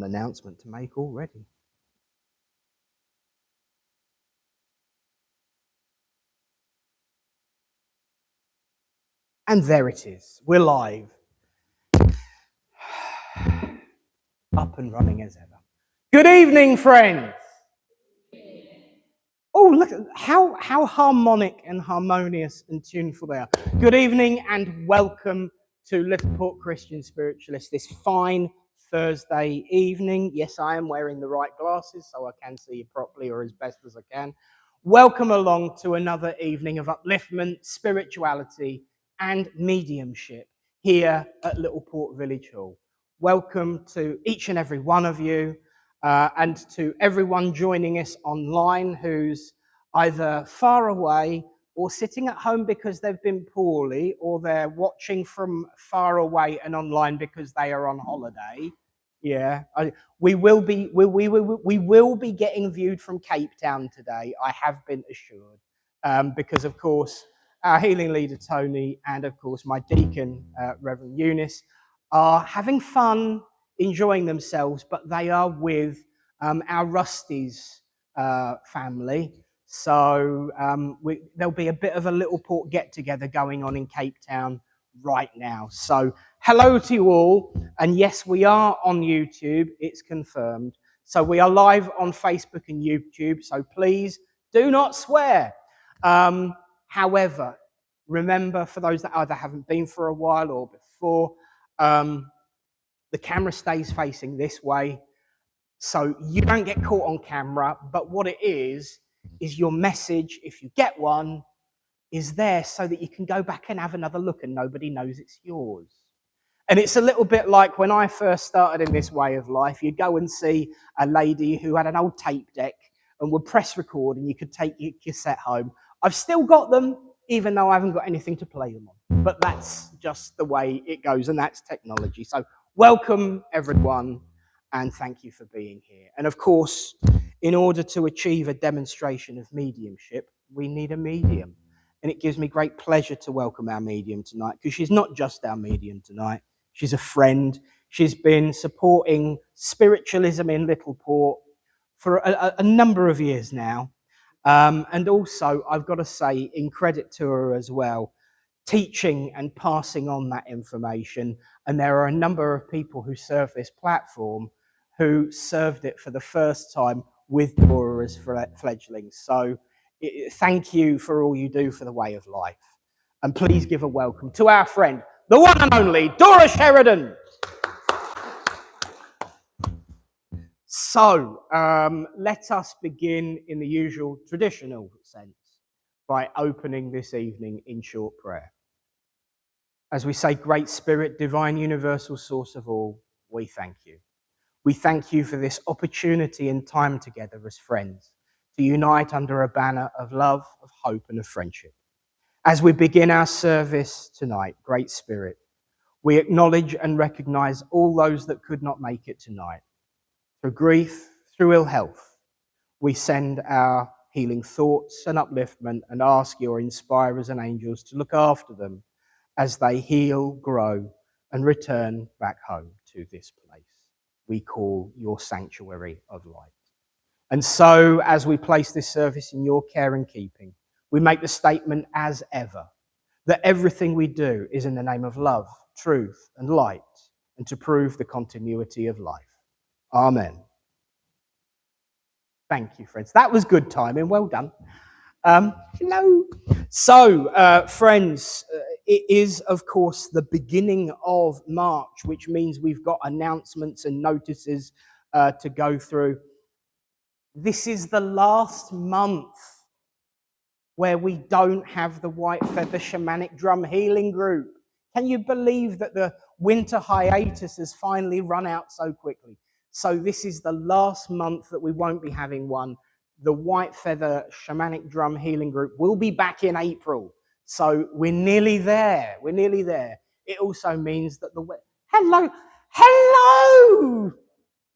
an announcement to make already. And there it is. We're live. Up and running as ever. Good evening, friends. Oh, look at how harmonic and harmonious and tuneful they are. Good evening and welcome to Liverpool Christian Spiritualist this fine Thursday evening. Yes, I am wearing the right glasses so I can see you properly, or as best as I can. Welcome along to another evening of upliftment, spirituality and mediumship here at Little Port Village Hall. Welcome to each and every one of you. And to everyone joining us online who's either far away or sitting at home because they've been poorly, or they're watching from far away and online because they are on holiday. Yeah, we will be getting viewed from Cape Town today. I have been assured, because of course our healing leader Tony and of course my deacon Reverend Eunice are having fun, enjoying themselves, but they are with our Rusty's family. So there'll be a bit of a Little Port get-together going on in Cape Town right now. So hello to you all. And yes, we are on YouTube. It's confirmed. So we are live on Facebook and YouTube. So please do not swear. However, remember, for those that either haven't been for a while or before, the camera stays facing this way, so you don't get caught on camera. But what it is your message, if you get one, is there so that you can go back and have another look and nobody knows it's yours. And it's a little bit like when I first started in this way of life. You'd go and see a lady who had an old tape deck and would press record and you could take your cassette home. I've still got them, even though I haven't got anything to play them on. But that's just the way it goes, and that's technology. So welcome, everyone, and thank you for being here. And of course, in order to achieve a demonstration of mediumship, we need a medium. And it gives me great pleasure to welcome our medium tonight, because she's not just our medium tonight. She's a friend. She's been supporting spiritualism in Little Port for a number of years now. And also, I've got to say, in credit to her as well, teaching and passing on that information. And there are a number of people who serve this platform who served it for the first time with Dora as fledglings. So thank you for all you do for the way of life. And please give a welcome to our friend, the one and only Dora Sheridan. So let us begin in the usual traditional sense by opening this evening in short prayer. As we say, Great Spirit, divine universal source of all, we thank you. We thank you for this opportunity and time together as friends to unite under a banner of love, of hope, and of friendship. As we begin our service tonight, Great Spirit, we acknowledge and recognize all those that could not make it tonight. Through grief, through ill health, we send our healing thoughts and upliftment and ask your inspirers and angels to look after them as they heal, grow, and return back home to this place we call your sanctuary of light. And so, as we place this service in your care and keeping, we make the statement as ever that everything we do is in the name of love, truth, and light, and to prove the continuity of life. Amen. Thank you, friends. That was good timing. Well done. Hello. So, friends, it is, of course, the beginning of March, which means we've got announcements and notices to go through. This is the last month where we don't have the White Feather Shamanic Drum Healing Group. Can you believe that the winter hiatus has finally run out so quickly? So this is the last month that we won't be having one. The White Feather Shamanic Drum Healing Group will be back in April. So we're nearly there. We're nearly there. It also means that the... Hello! Hello!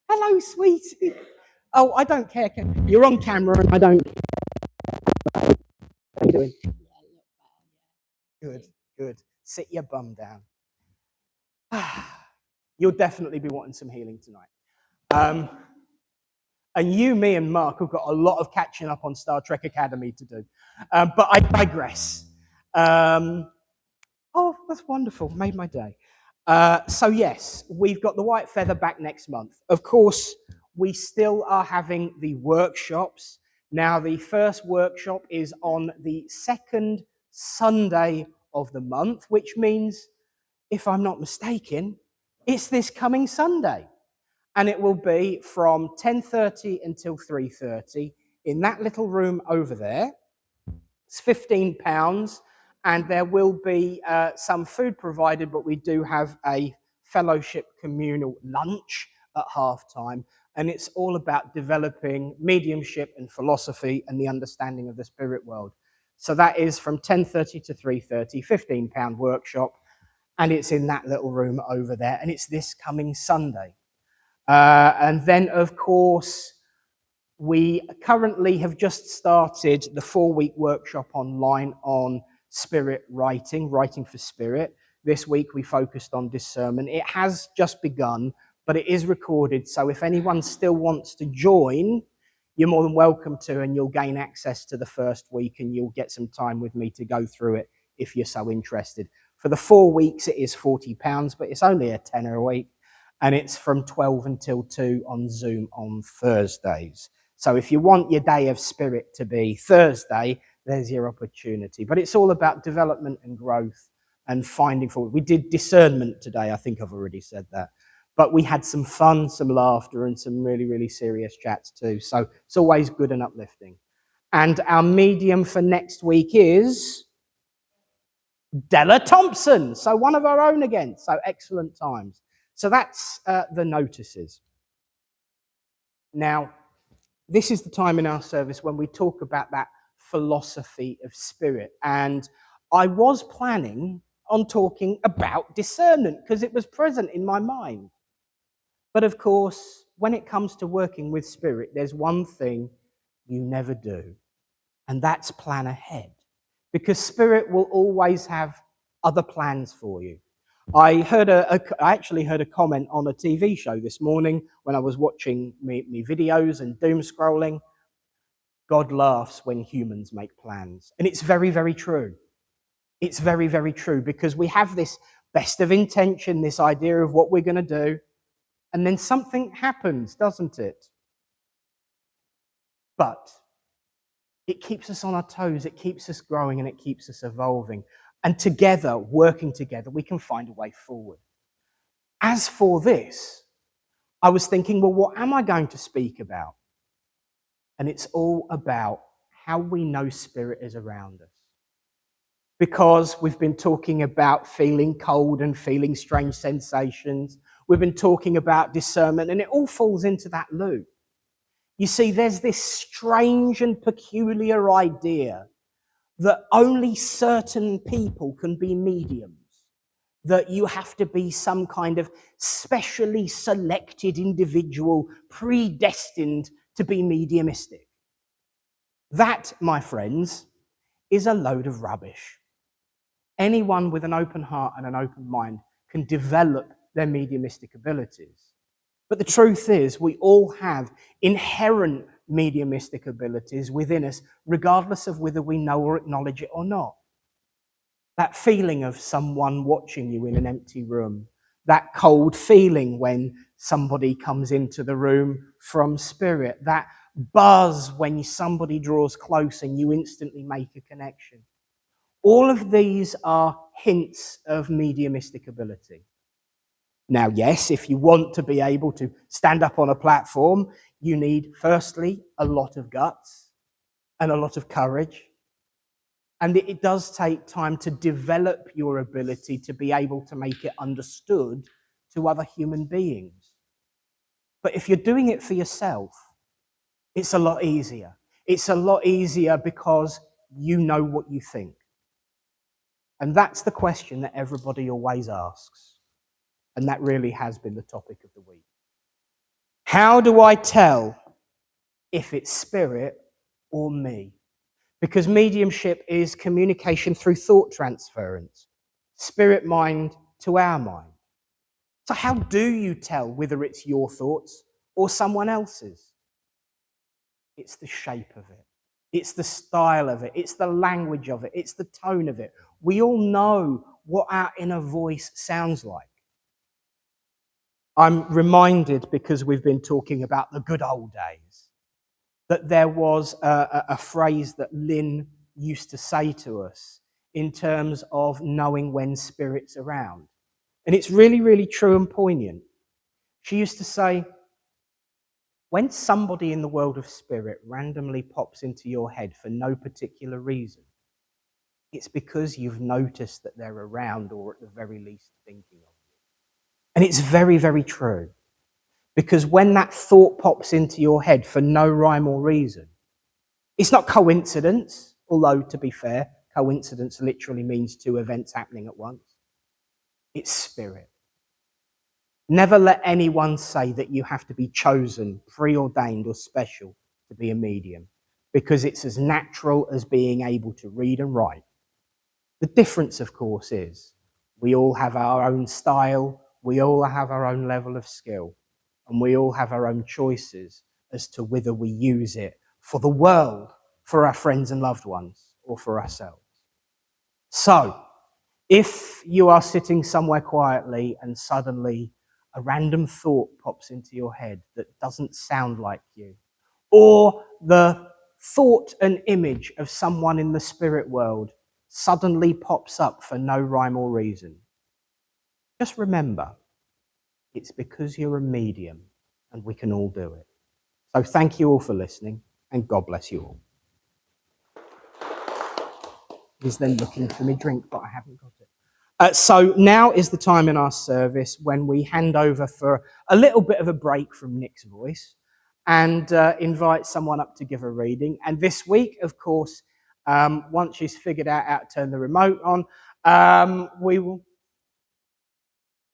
Hello, sweetie. Oh, I don't care. You're on camera and I don't care. How are you doing? Good, good. Sit your bum down. You'll definitely be wanting some healing tonight. And you, me, and Mark have got a lot of catching up on Star Trek Academy to do. But I digress. Oh, that's wonderful. Made my day. So, yes, we've got the White Feather back next month. Of course, we still are having the workshops. Now, the first workshop is on the second Sunday of the month, which means, if I'm not mistaken, it's this coming Sunday. And it will be from 10:30 until 3:30 in that little room over there. It's £15, and there will be some food provided, but we do have a fellowship communal lunch at halftime, and it's all about developing mediumship and philosophy and the understanding of the spirit world. So that is from 10:30 to 3:30, £15 workshop, and it's in that little room over there, and it's this coming Sunday. And then, of course, we currently have just started the 4-week workshop online on spirit writing, writing for spirit. This week we focused on discernment. It has just begun, but it is recorded. So if anyone still wants to join, you're more than welcome to, and you'll gain access to the first week, and you'll get some time with me to go through it if you're so interested. For the 4 weeks, it is £40, but it's only a tenner a week. And it's from 12 until 2 on Zoom on Thursdays. So if you want your day of spirit to be Thursday, there's your opportunity. But it's all about development and growth and finding forward. We did discernment today. I think I've already said that. But we had some fun, some laughter, and some really, really serious chats too. So it's always good and uplifting. And our medium for next week is Della Thompson. So one of our own again. So excellent times. So that's the notices. Now, this is the time in our service when we talk about that philosophy of spirit. And I was planning on talking about discernment because it was present in my mind. But of course, when it comes to working with spirit, there's one thing you never do, and that's plan ahead. Because spirit will always have other plans for you. I actually heard a comment on a TV show this morning when I was watching me videos and doom scrolling. God laughs when humans make plans. And it's very, very true. It's very, very true, because we have this best of intention, this idea of what we're going to do, and then something happens, doesn't it? But it keeps us on our toes, it keeps us growing, and it keeps us evolving. And together, working together, we can find a way forward. As for this, I was thinking, well, what am I going to speak about? And it's all about how we know spirit is around us. Because we've been talking about feeling cold and feeling strange sensations. We've been talking about discernment, and it all falls into that loop. You see, there's this strange and peculiar idea that only certain people can be mediums, that you have to be some kind of specially selected individual predestined to be mediumistic. That, my friends, is a load of rubbish. Anyone with an open heart and an open mind can develop their mediumistic abilities. But the truth is, we all have inherent mediumistic abilities within us, regardless of whether we know or acknowledge it or not. That feeling of someone watching you in an empty room, that cold feeling when somebody comes into the room from spirit, that buzz when somebody draws close and you instantly make a connection. All of these are hints of mediumistic ability. Now, yes, if you want to be able to stand up on a platform, you need, firstly, a lot of guts and a lot of courage. And it does take time to develop your ability to be able to make it understood to other human beings. But if you're doing it for yourself, it's a lot easier. It's a lot easier because you know what you think. And that's the question that everybody always asks. And that really has been the topic of the week. How do I tell if it's spirit or me? Because mediumship is communication through thought transference, spirit mind to our mind. So how do you tell whether it's your thoughts or someone else's. It's the shape of it. It's the style of it. It's the language of it. It's the tone of it. We all know what our inner voice sounds like. I'm reminded, because we've been talking about the good old days, that there was a phrase that Lynn used to say to us in terms of knowing when spirit's around. And it's really, really true and poignant. She used to say, when somebody in the world of spirit randomly pops into your head for no particular reason, it's because you've noticed that they're around, or at the very least thinking of you. And it's very, very true. Because when that thought pops into your head for no rhyme or reason, it's not coincidence, although, to be fair, coincidence literally means two events happening at once. It's spirit. Never let anyone say that you have to be chosen, preordained, or special to be a medium, because it's as natural as being able to read and write. The difference, of course, is we all have our own style, we all have our own level of skill, and we all have our own choices as to whether we use it for the world, for our friends and loved ones, or for ourselves. So, if you are sitting somewhere quietly and suddenly a random thought pops into your head that doesn't sound like you, or the thought and image of someone in the spirit world suddenly pops up for no rhyme or reason, just remember, it's because you're a medium and we can all do it. So thank you all for listening, and God bless you all. He's then looking for me drink, but I haven't got it. So now is the time in our service when we hand over for a little bit of a break from Nick's voice and invite someone up to give a reading. And this week, of course, once she's figured out how to turn the remote on, we will...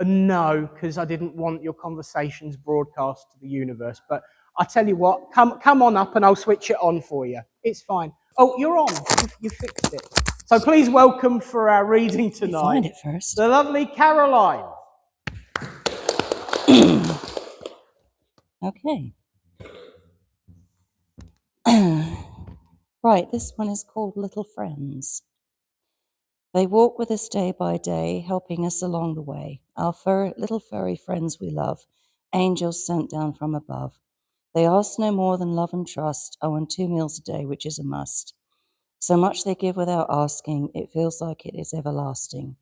No, because I didn't want your conversations broadcast to the universe. But I tell you what, come on up and I'll switch it on for you. It's fine. Oh, you're on. You fixed it. So please welcome for our reading tonight, find it first, the lovely Caroline. Okay. Right, this one is called Little Friends. They walk with us day by day, helping us along the way. Our little furry friends we love, angels sent down from above. They ask no more than love and trust, and 2 meals a day, which is a must. So much they give without asking, it feels like it is everlasting.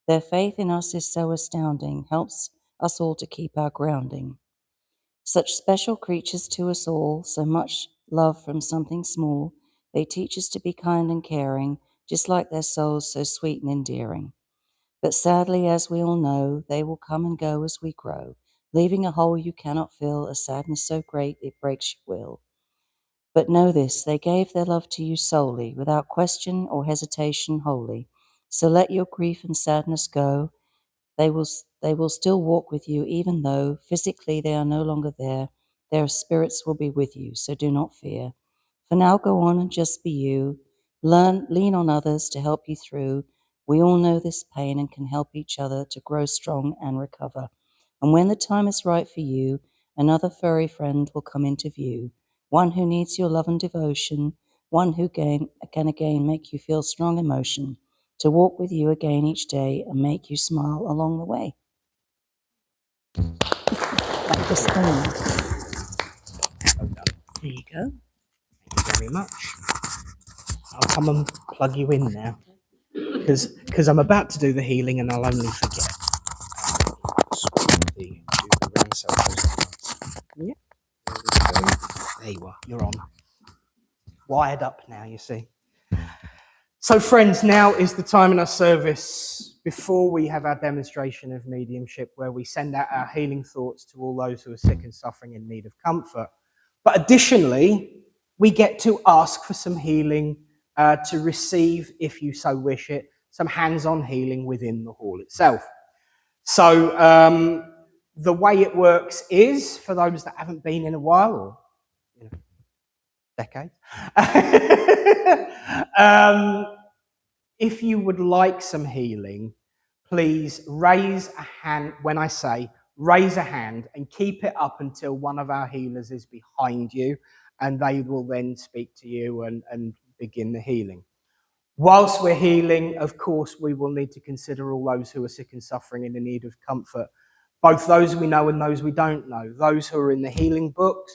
Their faith in us is so astounding, helps us all to keep our grounding. Such special creatures to us all, so much love from something small. They teach us to be kind and caring, just like their souls so sweet and endearing. But sadly, as we all know, they will come and go as we grow, leaving a hole you cannot fill, a sadness so great it breaks your will. But know this, they gave their love to you solely, without question or hesitation wholly. So let your grief and sadness go. They will still walk with you, even though physically they are no longer there. Their spirits will be with you, so do not fear. For now, go on and just be you. Lean on others to help you through. We all know this pain and can help each other to grow strong and recover. And when the time is right for you, another furry friend will come into view. One who needs your love and devotion. One who can again make you feel strong emotion, to walk with you again each day and make you smile along the way. Like this thing. There you go. Thank you very much. I'll come and plug you in now, because I'm about to do the healing and I'll only forget. Yep. There you are. You're on. Wired up now, you see. So, friends, now is the time in our service before we have our demonstration of mediumship, where we send out our healing thoughts to all those who are sick and suffering in need of comfort. But additionally, we get to ask for some healing, to receive, if you so wish it, some hands-on healing within the hall itself. So the way it works is, for those that haven't been in a while, or decades, if you would like some healing, please raise a hand. When I say raise a hand and keep it up until one of our healers is behind you, and they will then speak to you and begin the healing. Whilst we're healing, of course, we will need to consider all those who are sick and suffering and in need of comfort, both those we know and those we don't know. Those who are in the healing books,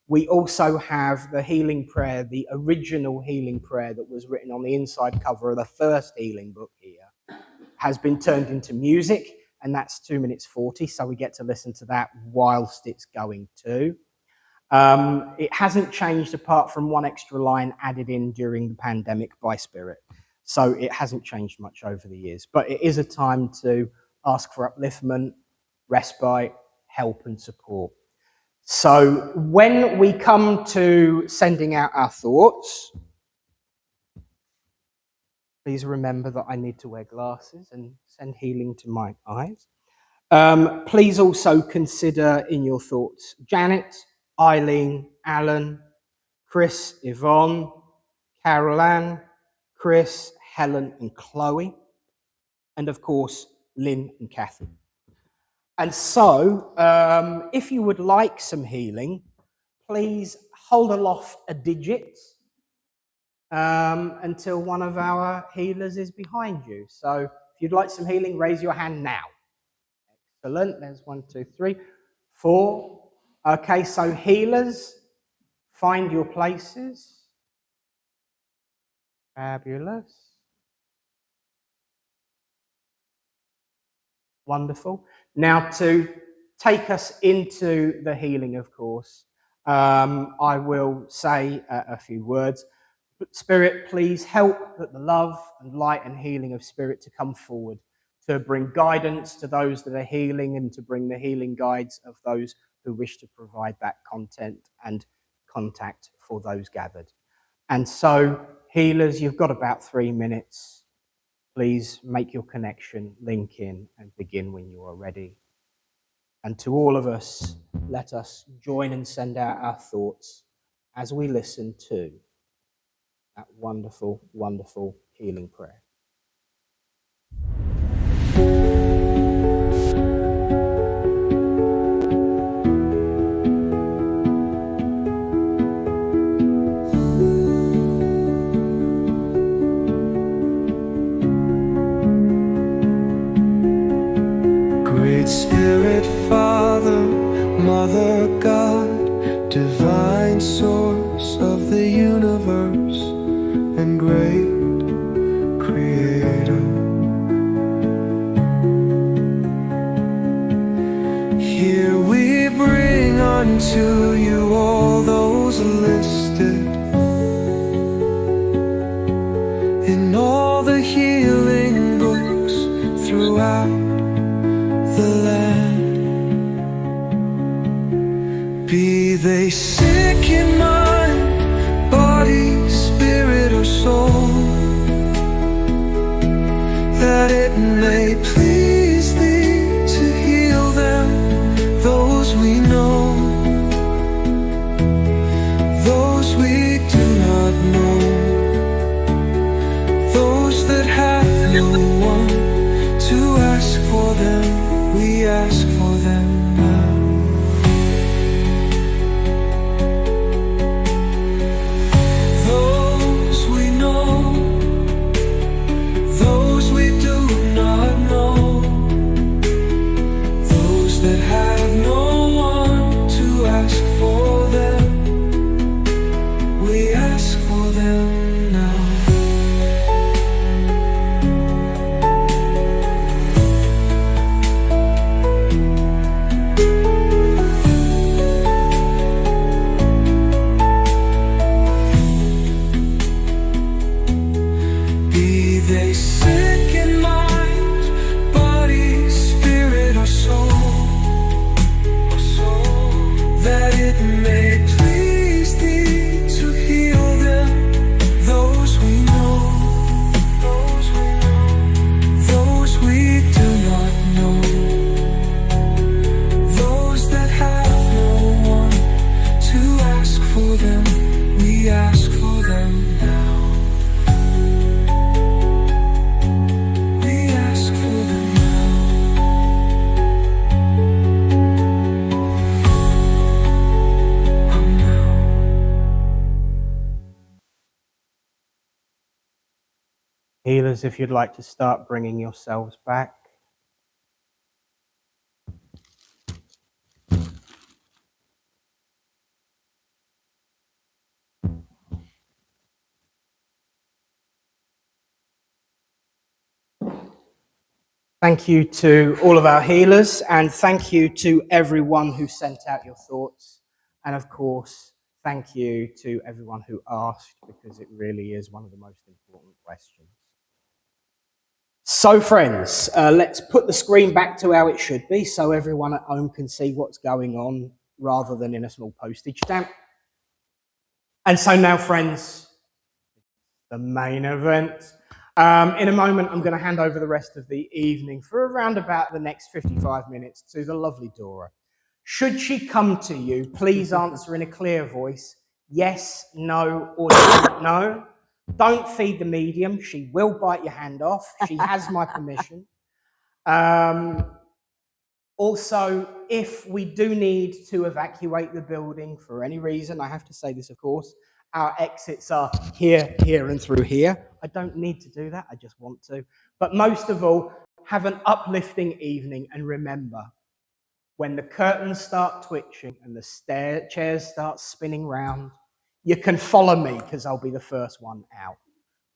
we also have the healing prayer, the original healing prayer that was written on the inside cover of the first healing book here, has been turned into music, and that's 2 minutes 40, so we get to listen to that whilst it's going too. It hasn't changed apart from one extra line added in during the pandemic by Spirit. So it hasn't changed much over the years. But it is a time to ask for upliftment, respite, help and support. So when we come to sending out our thoughts, please remember that I need to wear glasses and send healing to my eyes. Please also consider in your thoughts Janet, Eileen, Alan, Chris, Yvonne, Carol Ann, Chris, Helen and Chloe, and of course, Lynn and Kathy. And so, if you would like some healing, please hold aloft a digit until one of our healers is behind you. So if you'd like some healing, raise your hand now. Excellent. There's 1, 2, 3, 4. Okay, so healers, find your places. Fabulous. Wonderful. Now to take us into the healing, of course, I will say a few words. Spirit, please help that the love and light and healing of Spirit to come forward, to bring guidance to those that are healing and to bring the healing guides of those who wish to provide that content and contact for those gathered. And so, healers, you've got about 3 minutes. Please make your connection, link in, and begin when you are ready. And to all of us, let us join and send out our thoughts as we listen to that wonderful, wonderful healing prayer. Spirit, Father, Mother, God, divine source of the universe and great Creator. Here we bring unto you all those listed in all the healing books throughout the land. Be they sick in mind, body, spirit, or soul, that it may please thee to heal them, those we know, those we do not know, those that have no one to ask for them. We ask for them now. Those we know, those we do not know, those that have no one to ask for them. We ask for them now. They sick in mind, body, spirit, or soul, that it may please thee to heal them, those we know, those we do not know, those that have no one to ask for them. We ask for them now. Healers, if you'd like to start bringing yourselves back. Thank you to all of our healers, and thank you to everyone who sent out your thoughts. And of course, thank you to everyone who asked, because it really is one of the most important questions. So friends, let's put the screen back to how it should be so everyone at home can see what's going on rather than in a small postage stamp. And so now, friends, the main event. In a moment, I'm going to hand over the rest of the evening for around about the next 55 minutes to the lovely Dora. Should she come to you, please answer in a clear voice, yes, no, or don't know. Don't feed the medium. She will bite your hand off. She has my permission. Also, if we do need to evacuate the building for any reason, I have to say this, of course, our exits are here, here, and through here. I don't need to do that. I just want to. But most of all, have an uplifting evening. And remember, when the curtains start twitching and the chairs start spinning round, you can follow me because I'll be the first one out.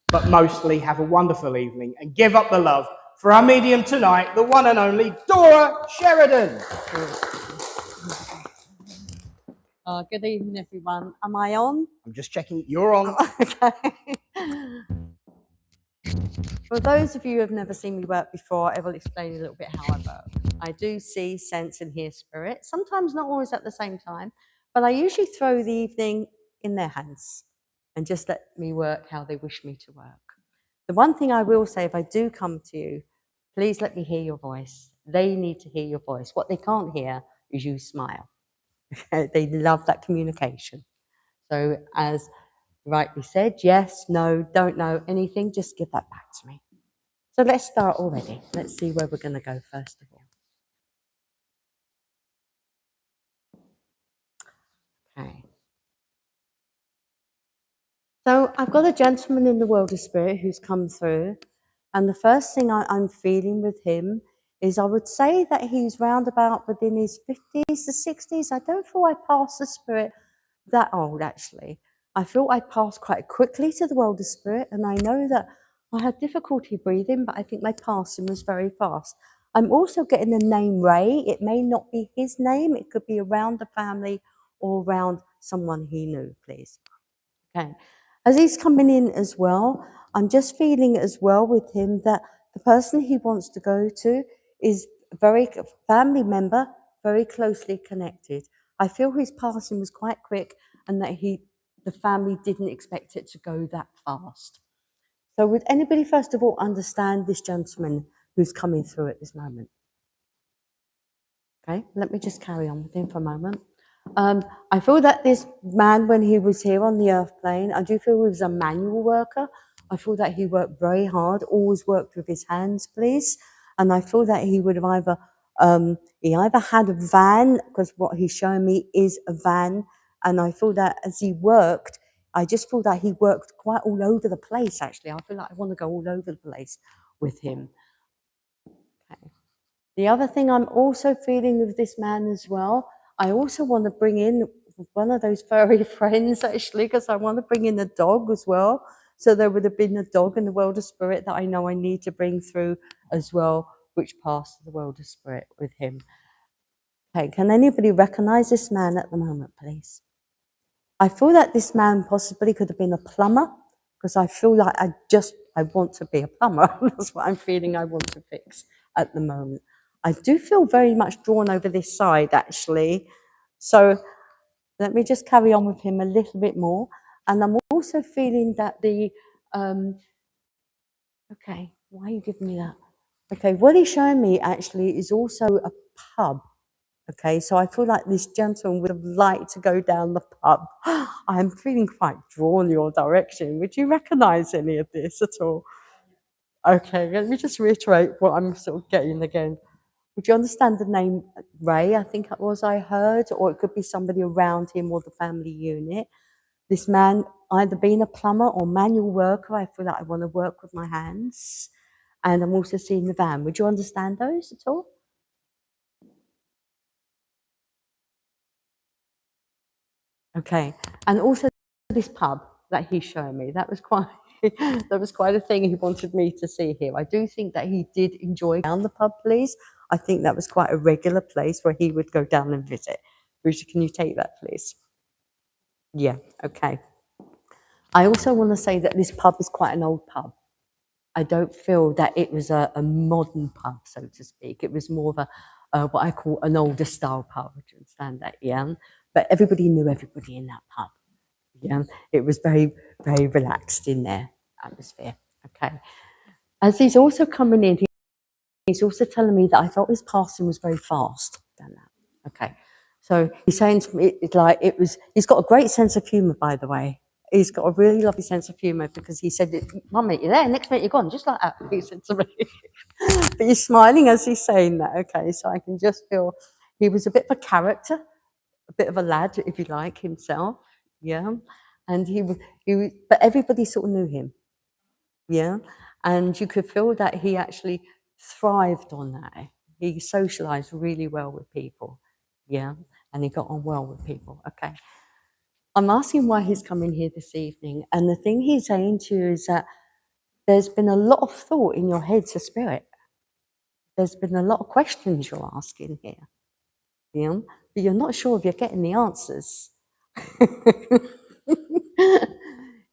But mostly, have a wonderful evening and give up the love for our medium tonight, the one and only Dora Sheridan. Good evening, everyone. Am I on? I'm just checking. You're on. Okay. For those of you who have never seen me work before, I will explain a little bit how I work. I do see, sense, and hear spirit, sometimes not always at the same time, but I usually throw the evening in their hands and just let me work how they wish me to work. The one thing I will say, if I do come to you, please let me hear your voice. They need to hear your voice. What they can't hear is you smile. They love that communication. So as rightly said, yes, no, don't know anything, just give that back to me. So let's start already. Let's see where we're going to go first of all. Okay. So I've got a gentleman in the world of spirit who's come through, and the first thing I'm feeling with him is I would say that he's round about within his 50s to 60s. I don't feel I pass the spirit that old, actually. I feel I passed quite quickly to the world of spirit, and I know that I had difficulty breathing, but I think my passing was very fast. I'm also getting the name Ray. It may not be his name. It could be around the family or around someone he knew, please. Okay. As he's coming in as well, I'm just feeling as well with him that the person he wants to go to is a very family member, very closely connected. I feel his passing was quite quick and that the family didn't expect it to go that fast. So would anybody first of all understand this gentleman who's coming through at this moment? Okay, let me just carry on with him for a moment. I feel that this man, when he was here on the earth plane, I do feel he was a manual worker. I feel that he worked very hard, always worked with his hands, please. And I feel that he would have either had a van, because what he's showing me is a van. And I feel that as he worked, I just feel that he worked quite all over the place, actually. I feel like I want to go all over the place with him. Okay. The other thing I'm also feeling with this man as well, I also want to bring in one of those furry friends, actually, because I want to bring in a dog as well. So there would have been a dog in the world of spirit that I know I need to bring through as well, which passed to the world of spirit with him. Okay, can anybody recognize this man at the moment, please? I feel that this man possibly could have been a plumber, because I feel like I want to be a plumber. That's what I'm feeling I want to fix at the moment. I do feel very much drawn over this side, actually. So let me just carry on with him a little bit more. And I'm also feeling that okay, why are you giving me that? Okay, what he's showing me actually is also a pub. Okay, so I feel like this gentleman would have liked to go down the pub. I'm feeling quite drawn your direction. Would you recognise any of this at all? Okay, let me just reiterate what I'm sort of getting again. Would you understand the name Ray? I think it was I heard, or it could be somebody around him or the family unit. This man either being a plumber or manual worker. I feel that I want to work with my hands. And I'm also seeing the van. Would you understand those at all? Okay. And also this pub that he's showing me, that was quite that was quite a thing he wanted me to see here. I do think that he did enjoy down the pub, please. I think that was quite a regular place where he would go down and visit. Bridget, can you take that, please? Yeah, okay. I also want to say that this pub is quite an old pub. I don't feel that it was a modern pub, so to speak. It was more of a what I call an older style pub. Do you understand that? Yeah. But everybody knew everybody in that pub. Yeah. It was very, very relaxed in there, atmosphere. Okay. As he's also coming in, he's also telling me that I felt his passing was very fast. Done that. Okay. So he's saying to me, it's like it was. He's got a great sense of humour, by the way. He's got a really lovely sense of humour because he said, "One minute you're there, next minute you're gone," just like that. He said to me, but he's smiling as he's saying that. Okay, so I can just feel he was a bit of a character, a bit of a lad, if you like, himself. Yeah, and but everybody sort of knew him. Yeah, and you could feel that he actually thrived on that. He socialised really well with people. Yeah, and he got on well with people. Okay. I'm asking why he's coming here this evening, and the thing he's saying to you is that there's been a lot of thought in your head to spirit. There's been a lot of questions you're asking here, you know, but you're not sure if you're getting the answers.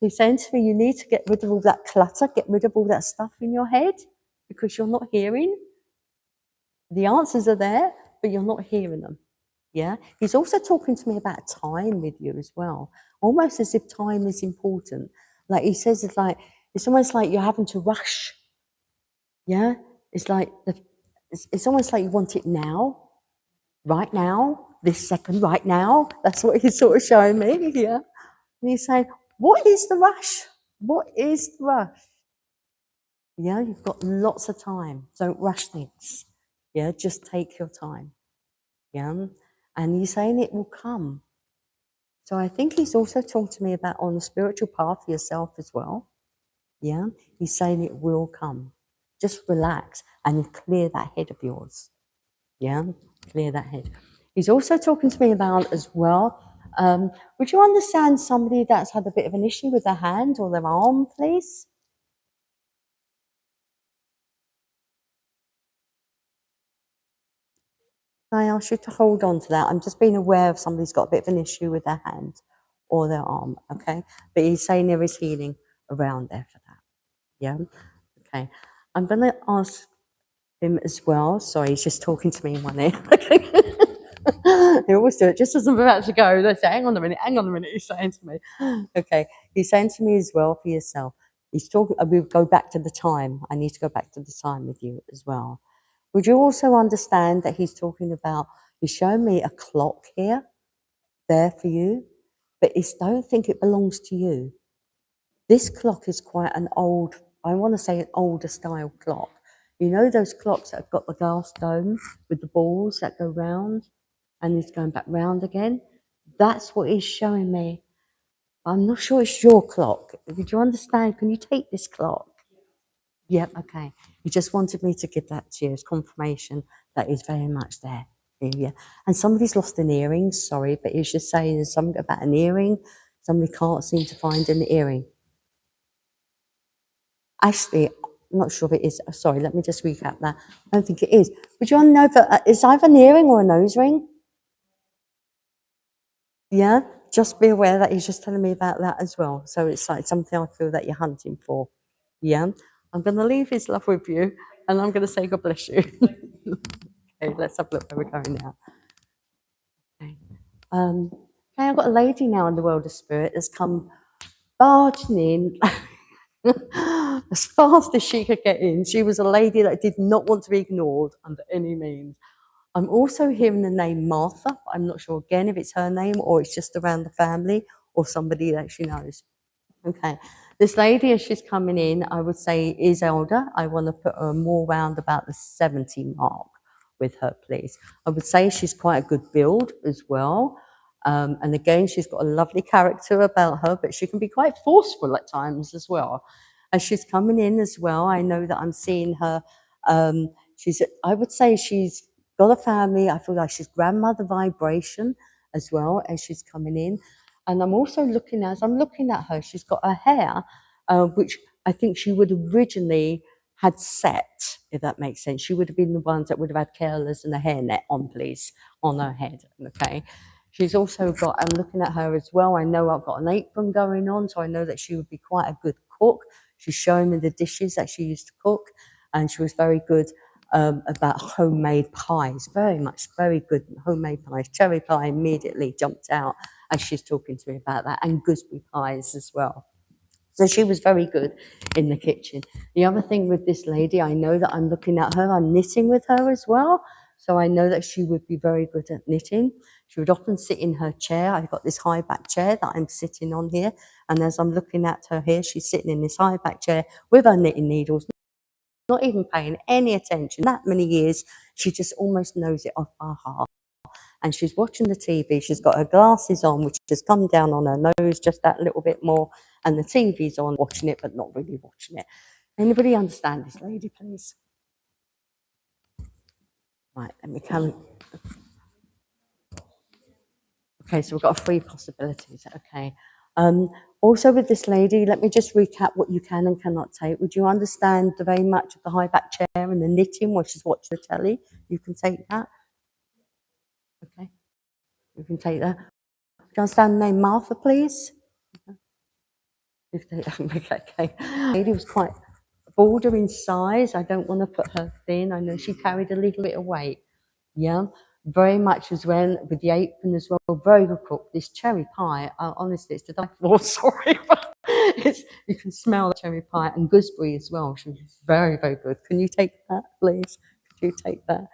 He's saying to me, you need to get rid of all that clutter, get rid of all that stuff in your head because you're not hearing. The answers are there, but you're not hearing them. Yeah. He's also talking to me about time with you as well, almost as if time is important. Like he says, it's almost like you're having to rush. Yeah. It's like it's almost like you want it now, right now, this second, right now. That's what he's sort of showing me. Yeah. And he's saying, what is the rush? What is the rush? Yeah, you've got lots of time. Don't rush things. Yeah, just take your time. Yeah. And he's saying it will come. So I think he's also talking to me about on the spiritual path for yourself as well. Yeah. He's saying it will come. Just relax and clear that head of yours. Yeah. Clear that head. He's also talking to me about as well. Would you understand somebody that's had a bit of an issue with their hand or their arm, please? I ask you to hold on to that. I'm just being aware of somebody's got a bit of an issue with their hand or their arm, okay? But he's saying there is healing around there for that. Yeah? Okay. I'm going to ask him as well. Sorry, he's just talking to me in one ear. They always do it just as I'm about to go. They say, hang on a minute, he's saying to me. Okay. He's saying to me as well for yourself. He's talking, we'll go back to the time. I need to go back to the time with you as well. Would you also understand that he's talking about, he's showing me a clock here, there for you, but don't think it belongs to you. This clock is quite an old, I want to say an older style clock. You know those clocks that have got the glass dome with the balls that go round and it's going back round again? That's what he's showing me. I'm not sure it's your clock. Would you understand? Can you take this clock? Yep, okay. He just wanted me to give that to you as confirmation that is very much there. Yeah. And somebody's lost an earring, sorry, but he's just saying there's something about an earring. Somebody can't seem to find an earring. Actually, I'm not sure if it is. Sorry, let me just recap that. I don't think it is. Would you want to know if it's either an earring or a nose ring? Yeah, just be aware that he's just telling me about that as well. So it's like something I feel that you're hunting for. Yeah. I'm going to leave his love with you and I'm going to say God bless you. Okay, let's have a look where we're going now. Okay. Okay, I've got a lady now in the world of spirit that's come barging in as fast as she could get in. She was a lady that did not want to be ignored under any means. I'm also hearing the name Martha. I'm not sure again if it's her name or it's just around the family or somebody that she knows. Okay. This lady, as she's coming in, I would say is elder. I want to put her more round about the 70 mark with her, please. I would say she's quite a good build as well. And again, she's got a lovely character about her, but she can be quite forceful at times as well. As she's coming in as well, I know that I'm seeing her. I would say she's got a family. I feel like she's grandmother vibration as well as she's coming in. And I'm also as I'm looking at her, she's got her hair, which I think she would originally had set, if that makes sense. She would have been the ones that would have had curlers and a hairnet on, please, on her head, okay? She's also got, I'm looking at her as well, I know I've got an apron going on, so I know that she would be quite a good cook. She's showing me the dishes that she used to cook, and she was very good about homemade pies, very good homemade pies. Cherry pie immediately jumped out as she's talking to me about that, and gooseberry pies as well. So she was very good in the kitchen. The other thing with this lady, I know that I'm looking at her, I'm knitting with her as well. So I know that she would be very good at knitting. She would often sit in her chair. I've got this high back chair that I'm sitting on here. And as I'm looking at her here, she's sitting in this high back chair with her knitting needles, not even paying any attention. That many years, she just almost knows it off by heart. And she's watching the TV. She's got her glasses on, which has come down on her nose just that little bit more. And the TV's on, watching it, but not really watching it. Anybody understand this lady, please? Right, let me come. Okay, so we've got 3 possibilities. Okay. Also with this lady, let me just recap what you can and cannot take. Would you understand very much of the high back chair and the knitting while she's watching the telly? You can take that. Okay. You can take that. Do you understand the name Martha, please? You can take that. Okay. The lady was quite bolder in size. I don't want to put her thin. I know she carried a little bit of weight. Yeah. Very much as well with the apron as well. Very good cook. This cherry pie, honestly, it's to die for. Sorry. You can smell the cherry pie and gooseberry as well. She was very, very good. Can you take that, please? Could you take that?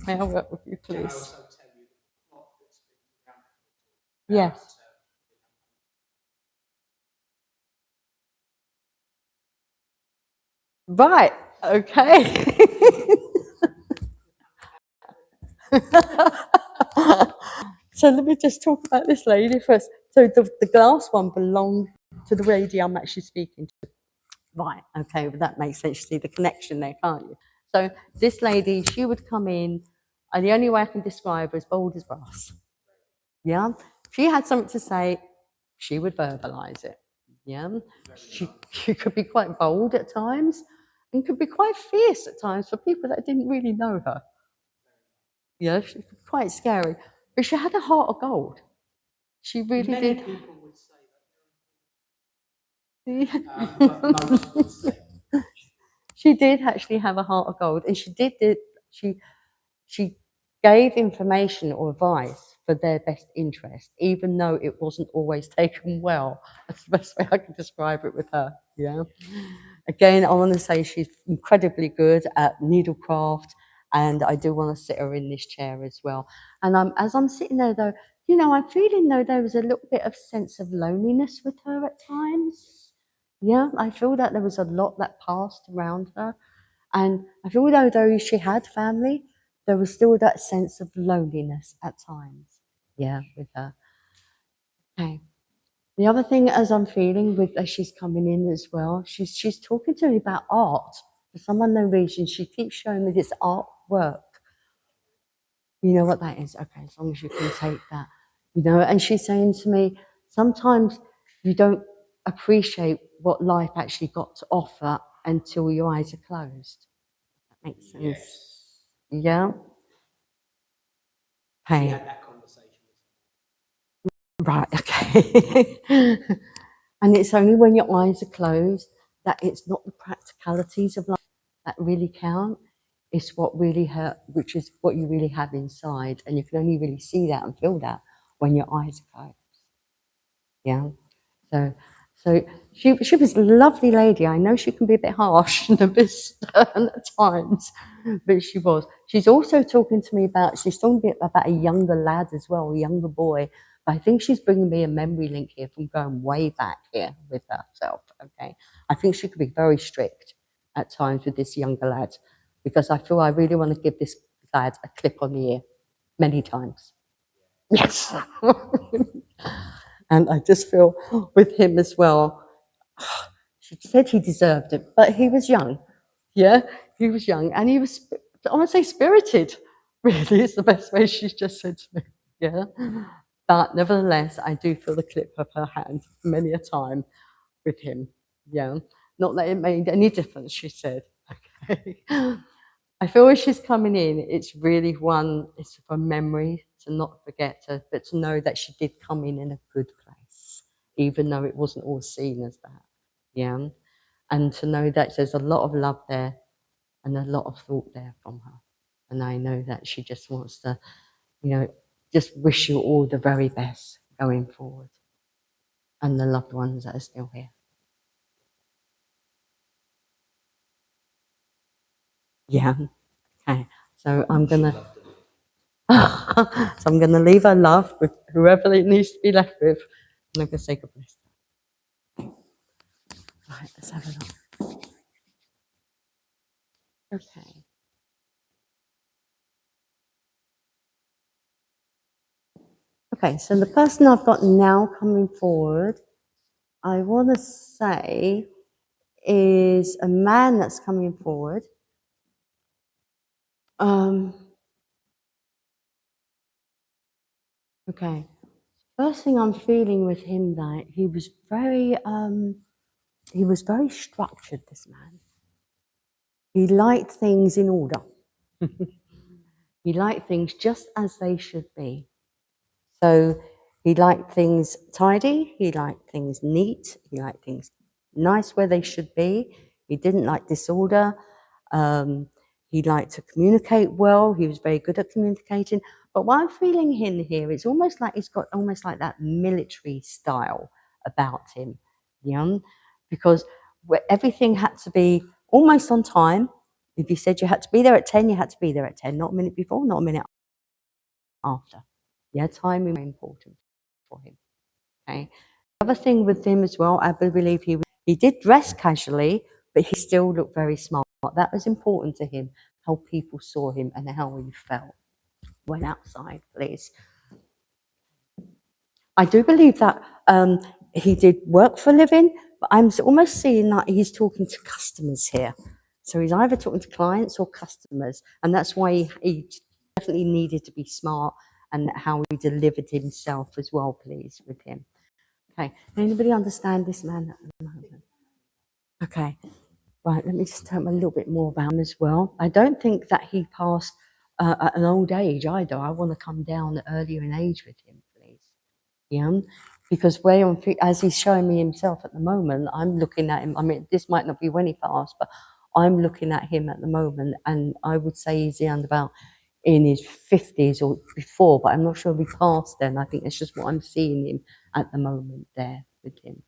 May I work with you, please? Yes. Right. Okay. So let me just talk about this lady first. So the glass one belonged to the lady I'm actually speaking to. Right, okay, well, that makes sense. You see the connection there, can't you? So this lady, she would come in, and the only way I can describe her is bold as brass. Yeah? If she had something to say, she would verbalize it. Yeah? She could be quite bold at times, and could be quite fierce at times for people that didn't really know her. Yeah, she was quite scary. But she had a heart of gold. She really Many did. people would say that, but most would say She did actually have a heart of gold, and she gave information or advice for their best interest, even though it wasn't always taken well. That's the best way I can describe it with her. Yeah. Again, I want to say she's incredibly good at needlecraft, and I do want to sit her in this chair as well. And as I'm sitting there, though, you know, I'm feeling though there was a little bit of sense of loneliness with her at times. Yeah, I feel that there was a lot that passed around her. And I feel though she had family, there was still that sense of loneliness at times. Yeah, with her. Okay. The other thing as I'm feeling with as she's coming in as well, she's talking to me about art. For some unknown reason, she keeps showing me this artwork. You know what that is? Okay, as long as you can take that. You know, and she's saying to me, sometimes you don't appreciate what life actually got to offer until your eyes are closed. That makes sense. yes. Yeah. She Hey. had that conversation with Right, okay. And it's only when your eyes are closed that it's not the practicalities of life that really count. It's what really hurt, which is what you really have inside. And you can only really see that and feel that when your eyes are closed. Yeah. So she was a lovely lady. I know she can be a bit harsh and a bit stern at times, but she was. She's also talking to me about, she's talking a bit about a younger lad as well, a younger boy. But I think she's bringing me a memory link here from going way back here with herself, okay? I think she could be very strict at times with this younger lad, because I feel I really want to give this lad a clip on the ear many times. Yes. And I just feel with him as well. She said he deserved it, but he was young. Yeah, he was young, and he was, I want to say, spirited. Really, is the best way she's just said to me. Yeah, but nevertheless, I do feel the clip of her hand many a time with him. Yeah, not that it made any difference. She said, "Okay." I feel as she's coming in, it's really one. It's a memory to not forget her, but to know that she did come in a good place, even though it wasn't all seen as that. Yeah, and to know that there's a lot of love there and a lot of thought there from her. And I know that she just wants to, just wish you all the very best going forward and the loved ones that are still here. Yeah. Okay. So I'm gonna leave her love with whoever it needs to be left with. And I'm gonna say God bless. Right, let's have a look. Okay. Okay, so the person I've got now coming forward, I want to say, is a man that's coming forward. Okay. First thing I'm feeling with him, that he was very structured. This man. He liked things in order. He liked things just as they should be. So he liked things tidy. He liked things neat. He liked things nice where they should be. He didn't like disorder. He liked to communicate well. He was very good at communicating. But what I'm feeling in here, it's almost like he's got almost like that military style about him, because everything had to be almost on time. If you said you had to be there at 10, you had to be there at 10, not a minute before, not a minute after. Yeah, time is very important for him. Okay. The other thing with him as well, I believe he did dress casually, but he still looked very smart. That was important to him, how people saw him and how he felt when outside, please. I do believe that he did work for a living, but I'm almost seeing that he's talking to customers here. So he's either talking to clients or customers, and that's why he definitely needed to be smart and how he delivered himself as well, please, with him. Okay, anybody understand this man at the moment? Okay, right, let me just tell him a little bit more about him as well. I don't think that he passed at an old age either. I want to come down earlier in age with him, please. Yeah, because as he's showing me himself at the moment, I'm looking at him. I mean, this might not be when he passed, but I'm looking at him at the moment, and I would say he's around about in his 50s or before, but I'm not sure if he passed then. I think it's just what I'm seeing him at the moment there with him.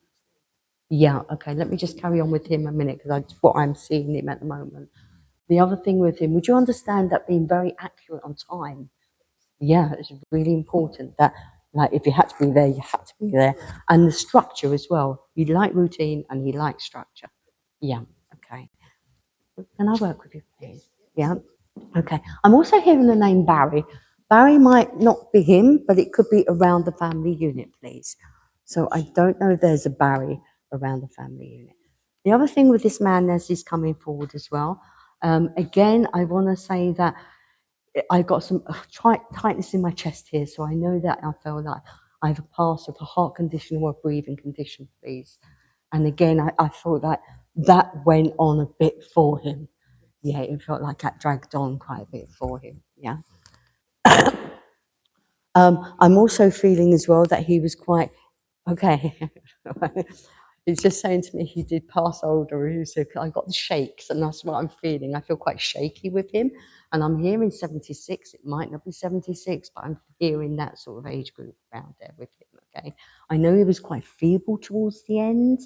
Yeah, okay, let me just carry on with him a minute, because that's what I'm seeing him at the moment. The other thing with him, would you understand that being very accurate on time? Yeah, it's really important that, like, if you had to be there, you had to be there. And the structure as well. He liked routine and he liked structure. Yeah, okay. Can I work with you, please? Yeah, okay. I'm also hearing the name Barry. Barry might not be him, but it could be around the family unit, please. So I don't know if there's a Barry around the family unit. The other thing with this man as he's coming forward as well, again, I want to say that I got some tightness in my chest here, so I know that I feel like I have a past of a heart condition or a breathing condition, please. And again, I thought that went on a bit for him. Yeah, it felt like that dragged on quite a bit for him. Yeah. I'm also feeling as well that he was quite okay. He's just saying to me he did pass older. He said, I got the shakes, and that's what I'm feeling. I feel quite shaky with him. And I'm hearing 76. It might not be 76, but I'm hearing that sort of age group around there with him. Okay. I know he was quite feeble towards the end.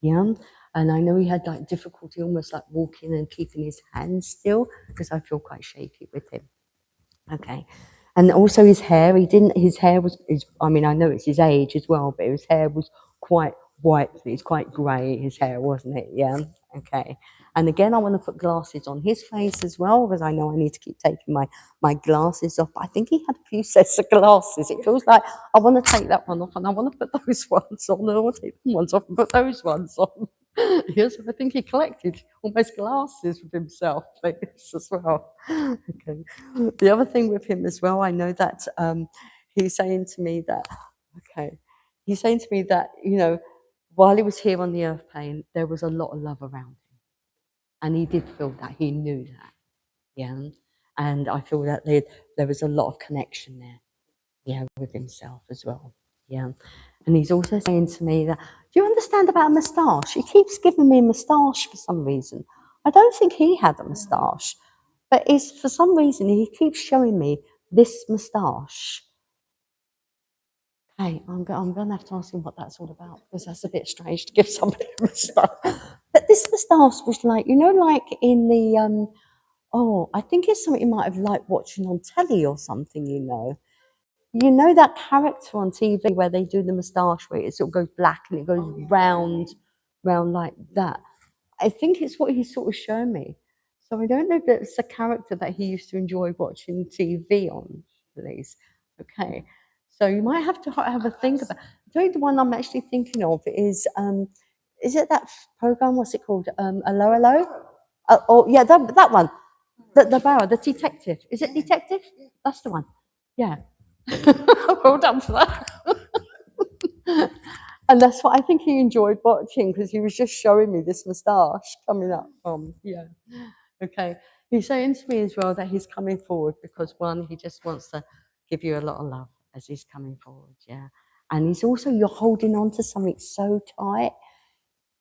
Yeah. And I know he had like difficulty almost like walking and keeping his hands still, because I feel quite shaky with him. Okay. And also his hair, his hair was, I mean, I know it's his age as well, but his hair was quite white. It's quite grey, his hair, wasn't it? Yeah. Okay. And again, I want to put glasses on his face as well, because I know I need to keep taking my glasses off. I think he had a few sets of glasses. It feels like I want to take that one off and I want to put those ones on. And I want to take them ones off and put those ones on. Yes, I think he collected almost glasses with himself as well. Okay. The other thing with him as well, I know that he's saying to me that, okay, he's saying to me that, you know, while he was here on the earth plane, there was a lot of love around him. And he did feel that, he knew that, yeah. And I feel that there was a lot of connection there, yeah, with himself as well, yeah. And he's also saying to me that, do you understand about a moustache? He keeps giving me a moustache for some reason. I don't think he had a moustache, but it's for some reason he keeps showing me this moustache. Hey, I'm going to have to ask him what that's all about, because that's a bit strange to give somebody a moustache. But this moustache was like, you know, like in the, oh, I think it's something you might have liked watching on telly or something, you know. You know that character on TV where they do the moustache where it sort of goes black and it goes round like that. I think it's what he's sort of shown me. So I don't know if it's a character that he used to enjoy watching TV on, please. Okay. So you might have to have a think about. I think the one I'm actually thinking of is it that program? What's it called? Hello, hello. Oh yeah, that one. The Barrow, the detective. Is it detective? That's the one. Yeah. Well done for that. And that's what I think he enjoyed watching, because he was just showing me this moustache coming up from, yeah. Okay. He's saying to me as well that he's coming forward because, one, he just wants to give you a lot of love as he's coming forward, yeah. And he's also, you're holding on to something so tight,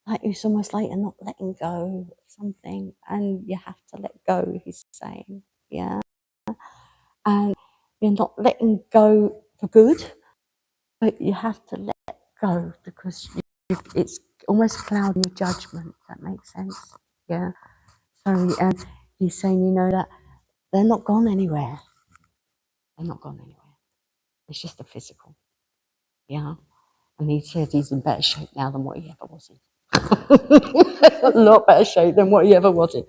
like it's almost like you're not letting go of something, and you have to let go, he's saying, yeah. And you're not letting go for good, but you have to let go because it's almost clouding your judgment. That makes sense, yeah. So he's saying, you know, that they're not gone anywhere. They're not gone anywhere. It's just a physical, yeah. And he said he's in better shape now than what he ever was in. A lot better shape than what he ever was in.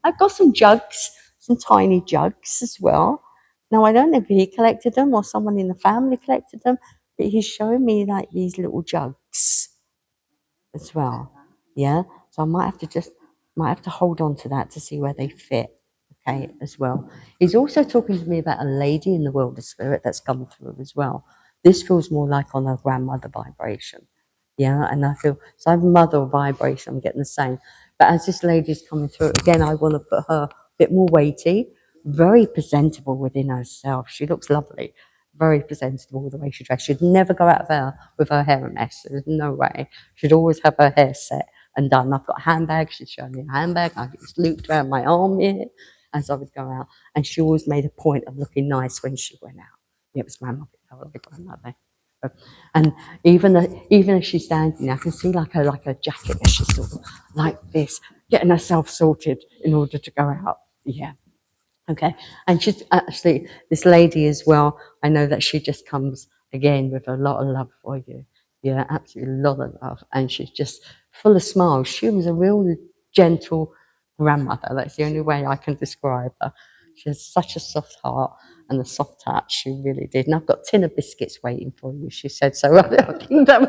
I've got some jugs, some tiny jugs as well. Now, I don't know if he collected them or someone in the family collected them, but he's showing me like these little jugs as well. Yeah. So I might have to hold on to that to see where they fit. Okay, as well. He's also talking to me about a lady in the world of spirit that's come through as well. This feels more like on a grandmother vibration. Yeah, and I feel, so I have mother vibration, I'm getting the same. But as this lady's coming through, again, I want to put her a bit more weighty, very presentable within herself. She looks lovely, very presentable the way she dressed. She'd never go out there with her hair a mess. There's no way. She'd always have her hair set and done. I've got a handbag. She'd show me a handbag. I just looped around my arm here as I would go out. And she always made a point of looking nice when she went out. It was grandmother, grandmother. And even as she's standing, I can see like a jacket as she's sort of like this, getting herself sorted in order to go out. Yeah. Okay. And she's actually, this lady as well, I know that she just comes again with a lot of love for you. Yeah, absolutely a lot of love. And she's just full of smiles. She was a real gentle grandmother. That's the only way I can describe her. She has such a soft heart and a soft touch. She really did. And I've got a tin of biscuits waiting for you, she said. So I think that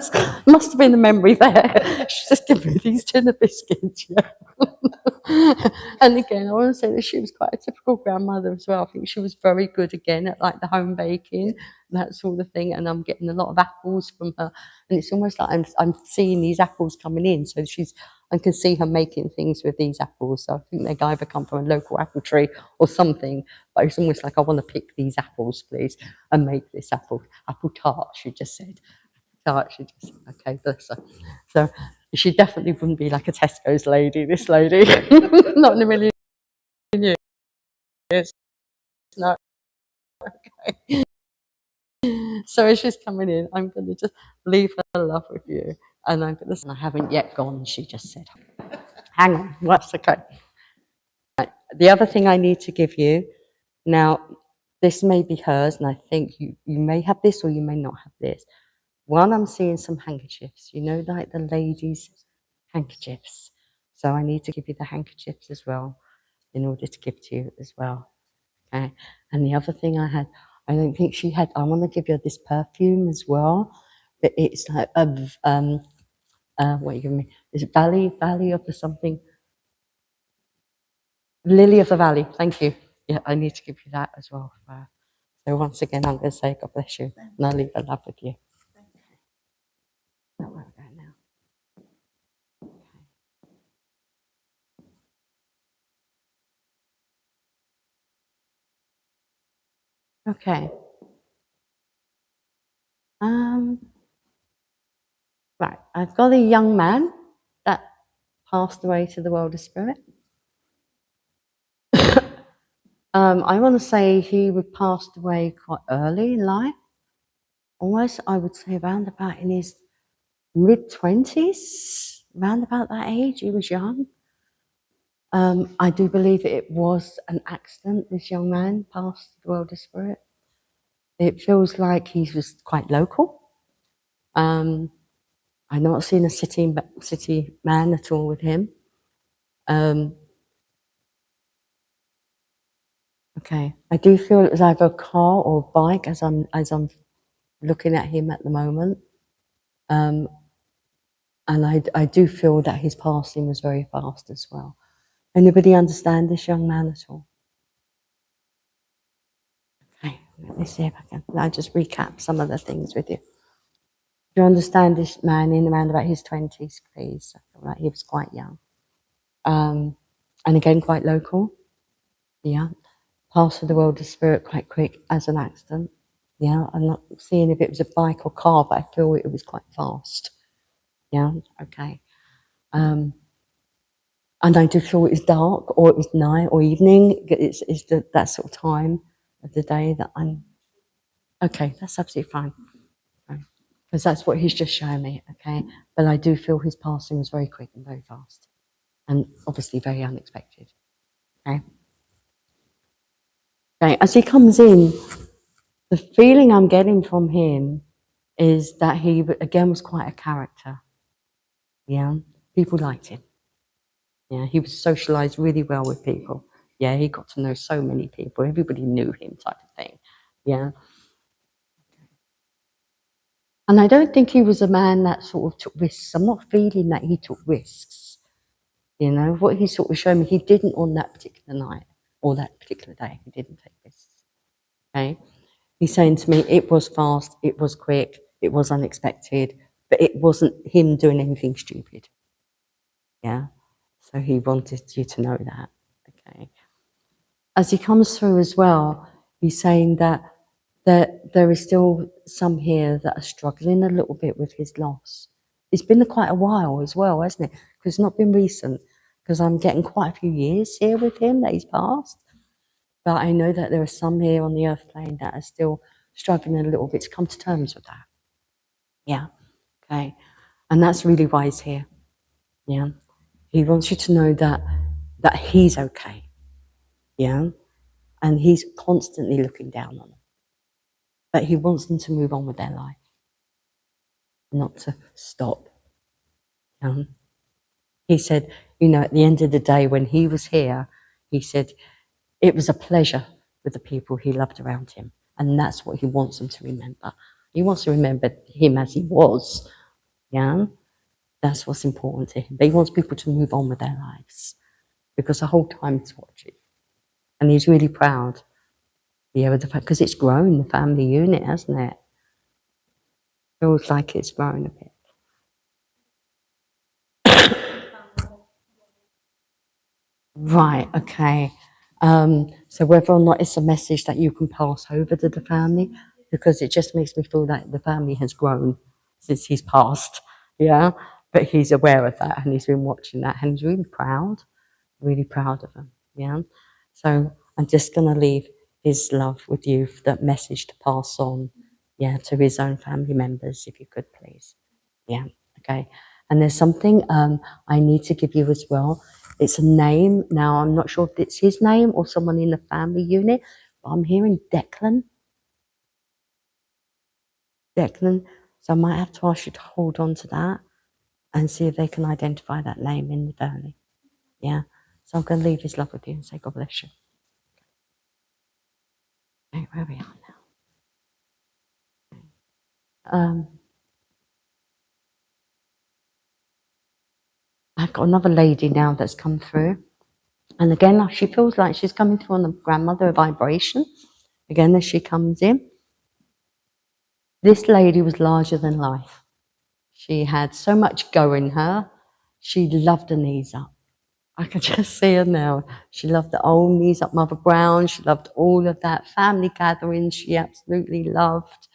must have been the memory there. She just gave me these tin of biscuits. Yeah. And again, I want to say that she was quite a typical grandmother as well. I think she was very good again at like the home baking, that sort of thing. And I'm getting a lot of apples from her. And it's almost like I'm seeing these apples coming in. So I can see her making things with these apples. So I think they either come from a local apple tree or something. But it's almost like I want to pick these apples, please, and make this apple tart, she just said. Tart, she just said, okay, bless her. So she definitely wouldn't be like a Tesco's lady, this lady. Not in a million years. No. Okay. So as she's coming in, I'm going to just leave her love with you. And I'm going to, I haven't yet gone, she just said. Hang on, that's okay. Right. The other thing I need to give you, now, this may be hers, and I think you may have this or you may not have this. One, I'm seeing some handkerchiefs, you know, like the ladies' handkerchiefs. So I need to give you the handkerchiefs as well in order to give to you as well. Okay. And the other thing I don't think she had, I want to give you this perfume as well, but it's like what are you giving me? Is it Valley of the something? Lily of the Valley. Thank you. Yeah, I need to give you that as well. So once again, I'm going to say God bless you, and I'll leave a love with you. That won't go now. Okay. Right. I've got a young man that passed away to the world of spirit. I want to say he passed away quite early in life. Almost, I would say, around about in his mid-20s, around about that age. He was young. I do believe it was an accident. This young man passed the world of spirit. It feels like he was quite local. I've not seen a city man at all with him. Okay, I do feel it was either a car or a bike as I'm looking at him at the moment. And I do feel that his passing was very fast as well. Anybody understand this young man at all? Okay, let me see if I can. I'll just recap some of the things with you. Do you understand this man in around about his 20s, please? I feel like he was quite young. And again, quite local. Yeah. Passed through the world of spirit quite quick as an accident. Yeah. I'm not seeing if it was a bike or car, but I feel it was quite fast. Yeah. Okay. And I do feel it was dark, or it was night or evening. It's that sort of time of the day that I'm. Okay, that's absolutely fine. Because that's what he's just showing me. Okay, but I do feel his passing was very quick and very fast, and obviously very unexpected. Okay. Okay. As he comes in, the feeling I'm getting from him is that he again was quite a character. Yeah, people liked him. Yeah, he was socialized really well with people. Yeah, he got to know so many people. Everybody knew him, type of thing. Yeah. And I don't think he was a man that sort of took risks. I'm not feeling that he took risks. You know, what he sort of showed me, he didn't on that particular night or that particular day. He didn't take risks. Okay. He's saying to me, it was fast, it was quick, it was unexpected, but it wasn't him doing anything stupid. Yeah. So he wanted you to know that. Okay. As he comes through as well, he's saying that there is still some here that are struggling a little bit with his loss. It's been quite a while as well, hasn't it? Because it's not been recent, because I'm getting quite a few years here with him that he's passed. But I know that there are some here on the earth plane that are still struggling a little bit to come to terms with that. Yeah. Okay. And that's really why he's here. Yeah. He wants you to know that he's okay. Yeah. And he's constantly looking down on them. But he wants them to move on with their life, not to stop. He said, you know, at the end of the day, when he was here, he said it was a pleasure with the people he loved around him. And that's what he wants them to remember. He wants to remember him as he was. Yeah. That's what's important to him. But he wants people to move on with their lives, because the whole time he's watching. And he's really proud. Yeah, with the fact, because it's grown, the family unit, hasn't it? Feels like it's grown a bit. Right, okay. So whether or not it's a message that you can pass over to the family, because it just makes me feel that the family has grown since he's passed, yeah? But he's aware of that, and he's been watching that, and he's really proud of them, yeah? So I'm just going to leave his love with you, that message to pass on, yeah, to his own family members, if you could please. Yeah, okay. And there's something I need to give you as well. It's a name. Now, I'm not sure if it's his name or someone in the family unit, but I'm hearing Declan. Declan. So I might have to ask you to hold on to that and see if they can identify that name in the family. Yeah. So I'm going to leave his love with you and say, God bless you. Okay, where we are now. I've got another lady now that's come through. And again, she feels like she's coming through on the grandmother vibration. Again, as she comes in. This lady was larger than life. She had so much go in her. She loved the knees up. I can just see her now. She loved the old knees up Mother Brown. She loved all of that. Family gatherings she absolutely loved.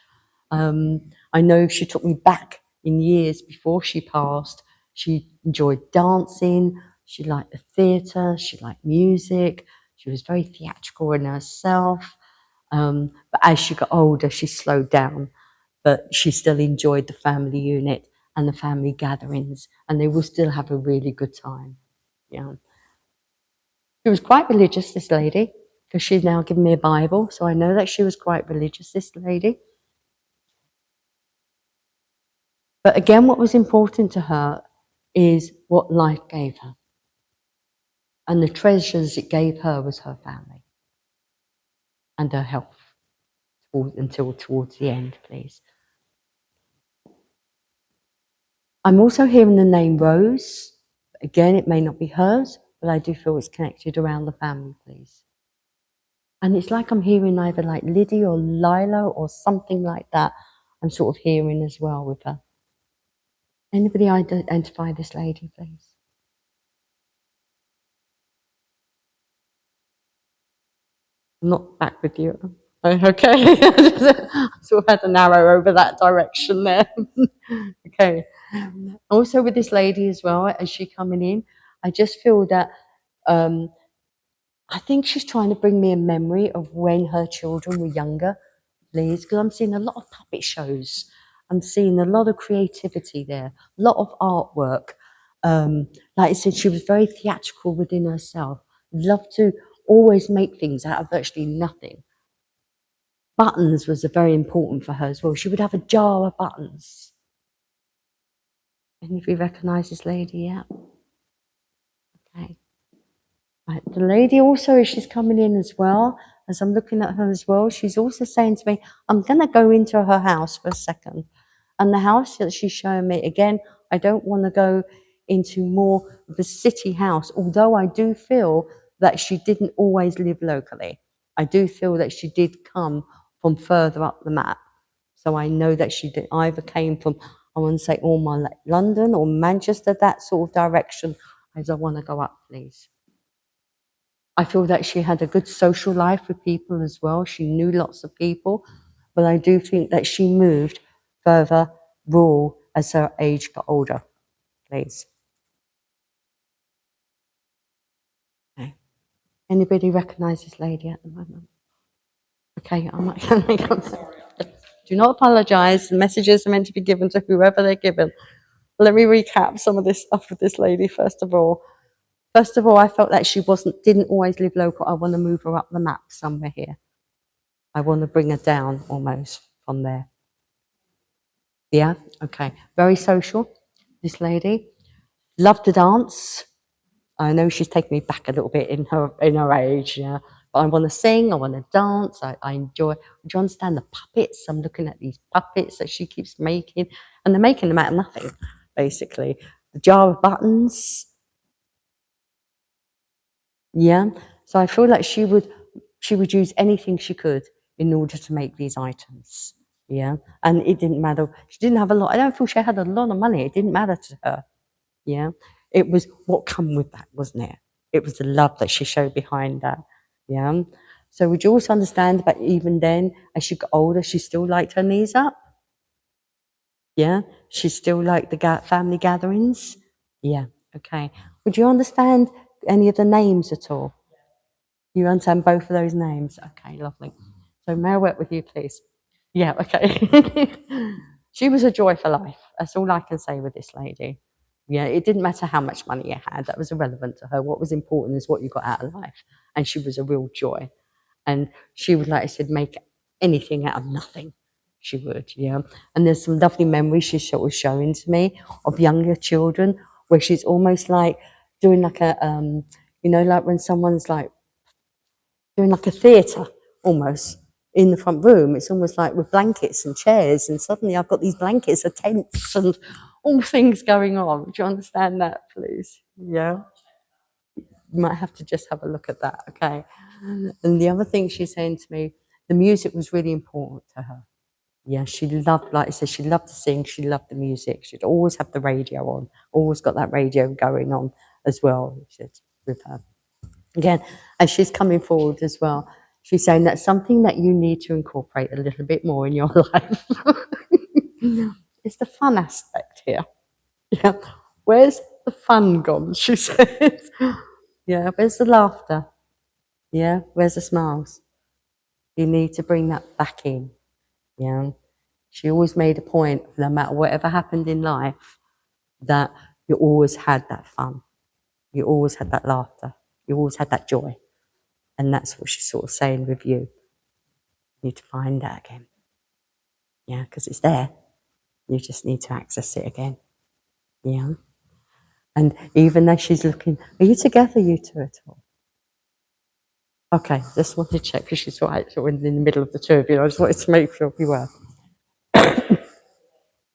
I know she took me back in years before she passed. She enjoyed dancing. She liked the theatre. She liked music. She was very theatrical in herself. But as she got older, she slowed down. But she still enjoyed the family unit and the family gatherings, and they will still have a really good time. Yeah. She was quite religious, this lady, because she's now given me a Bible, so I know that she was quite religious, this lady. But again, what was important to her is what life gave her. And the treasures it gave her was her family and her health until towards the end, please. I'm also hearing the name Rose. Again, it may not be hers, but I do feel it's connected around the family, please. And it's like I'm hearing either like Liddy or Lila or something like that. I'm sort of hearing as well with her. Anybody identify this lady, please? I'm not back with you. Okay. I sort of had an arrow over that direction there. Okay. Also with this lady as well, as she coming in, I just feel that I think she's trying to bring me a memory of when her children were younger, please, because I'm seeing a lot of puppet shows. I'm seeing a lot of creativity there, a lot of artwork. Like I said, she was very theatrical within herself, loved to always make things out of virtually nothing. Buttons was very important for her as well. She would have a jar of buttons. And if you recognise this lady, yeah. Okay. Right. The lady also, as she's coming in as well, as I'm looking at her as well, she's also saying to me, I'm going to go into her house for a second. And the house that she's showing me, again, I don't want to go into more of the city house, although I do feel that she didn't always live locally. I do feel that she did come from further up the map. So I know that she did either came from, I want to say, like London or Manchester, that sort of direction, as I want to go up, please. I feel that she had a good social life with people as well. She knew lots of people, but I do think that she moved further rural as her age got older, please. Okay. Anybody recognise this lady at the moment? Okay, I'm not going to do not apologise. The messages are meant to be given to whoever they're given. Let me recap some of this stuff with this lady, first of all. First of all, I felt that she didn't always live local. I want to move her up the map somewhere here. I want to bring her down almost from there. Yeah, okay. Very social, this lady. Loved to dance. I know she's taken me back a little bit in her age, yeah. But I want to sing, I want to dance, I enjoy. Do you understand the puppets? I'm looking at these puppets that she keeps making, and they're making them out of nothing, basically. The jar of buttons. Yeah. So I feel like she would use anything she could in order to make these items. Yeah. And it didn't matter. She didn't have a lot. I don't feel she had a lot of money. It didn't matter to her. Yeah. It was what come with that, wasn't it? It was the love that she showed behind that. Yeah. So would you also understand that even then, as she got older, she still liked her knees up? Yeah. She still liked the family gatherings? Yeah. Okay. Would you understand any of the names at all? You understand both of those names? Okay, lovely. So may I work with you, please? Yeah, okay. She was a joy for life. That's all I can say with this lady. Yeah, it didn't matter how much money you had. That was irrelevant to her. What was important is what you got out of life. And she was a real joy. And she would, like I said, make anything out of nothing. She would, yeah. And there's some lovely memories she's sort of showing to me of younger children where she's almost like doing like a, you know, like when someone's like doing like a theatre almost in the front room. It's almost like with blankets and chairs, and suddenly I've got these blankets of tents and all things going on. Do you understand that, please? Yeah. You might have to just have a look at that, okay? And the other thing she's saying to me, the music was really important to her. Yeah, she loved, like I said, she loved to sing, she loved the music. She'd always have the radio on, always got that radio going on as well, she said, with her. Again, as she's coming forward as well, she's saying that's something that you need to incorporate a little bit more in your life. It's the fun aspect here. Yeah, where's the fun gone, she says. Yeah, where's the laughter? Yeah, where's the smiles? You need to bring that back in. Yeah. She always made a point, no matter whatever happened in life, that you always had that fun. You always had that laughter. You always had that joy. And that's what she's sort of saying with you. You need to find that again. Yeah, because it's there. You just need to access it again. Yeah. And even though she's looking, are you together, you two at all? Okay, just wanted to check because she's sort of in the middle of the two of you. I just wanted to make sure we were.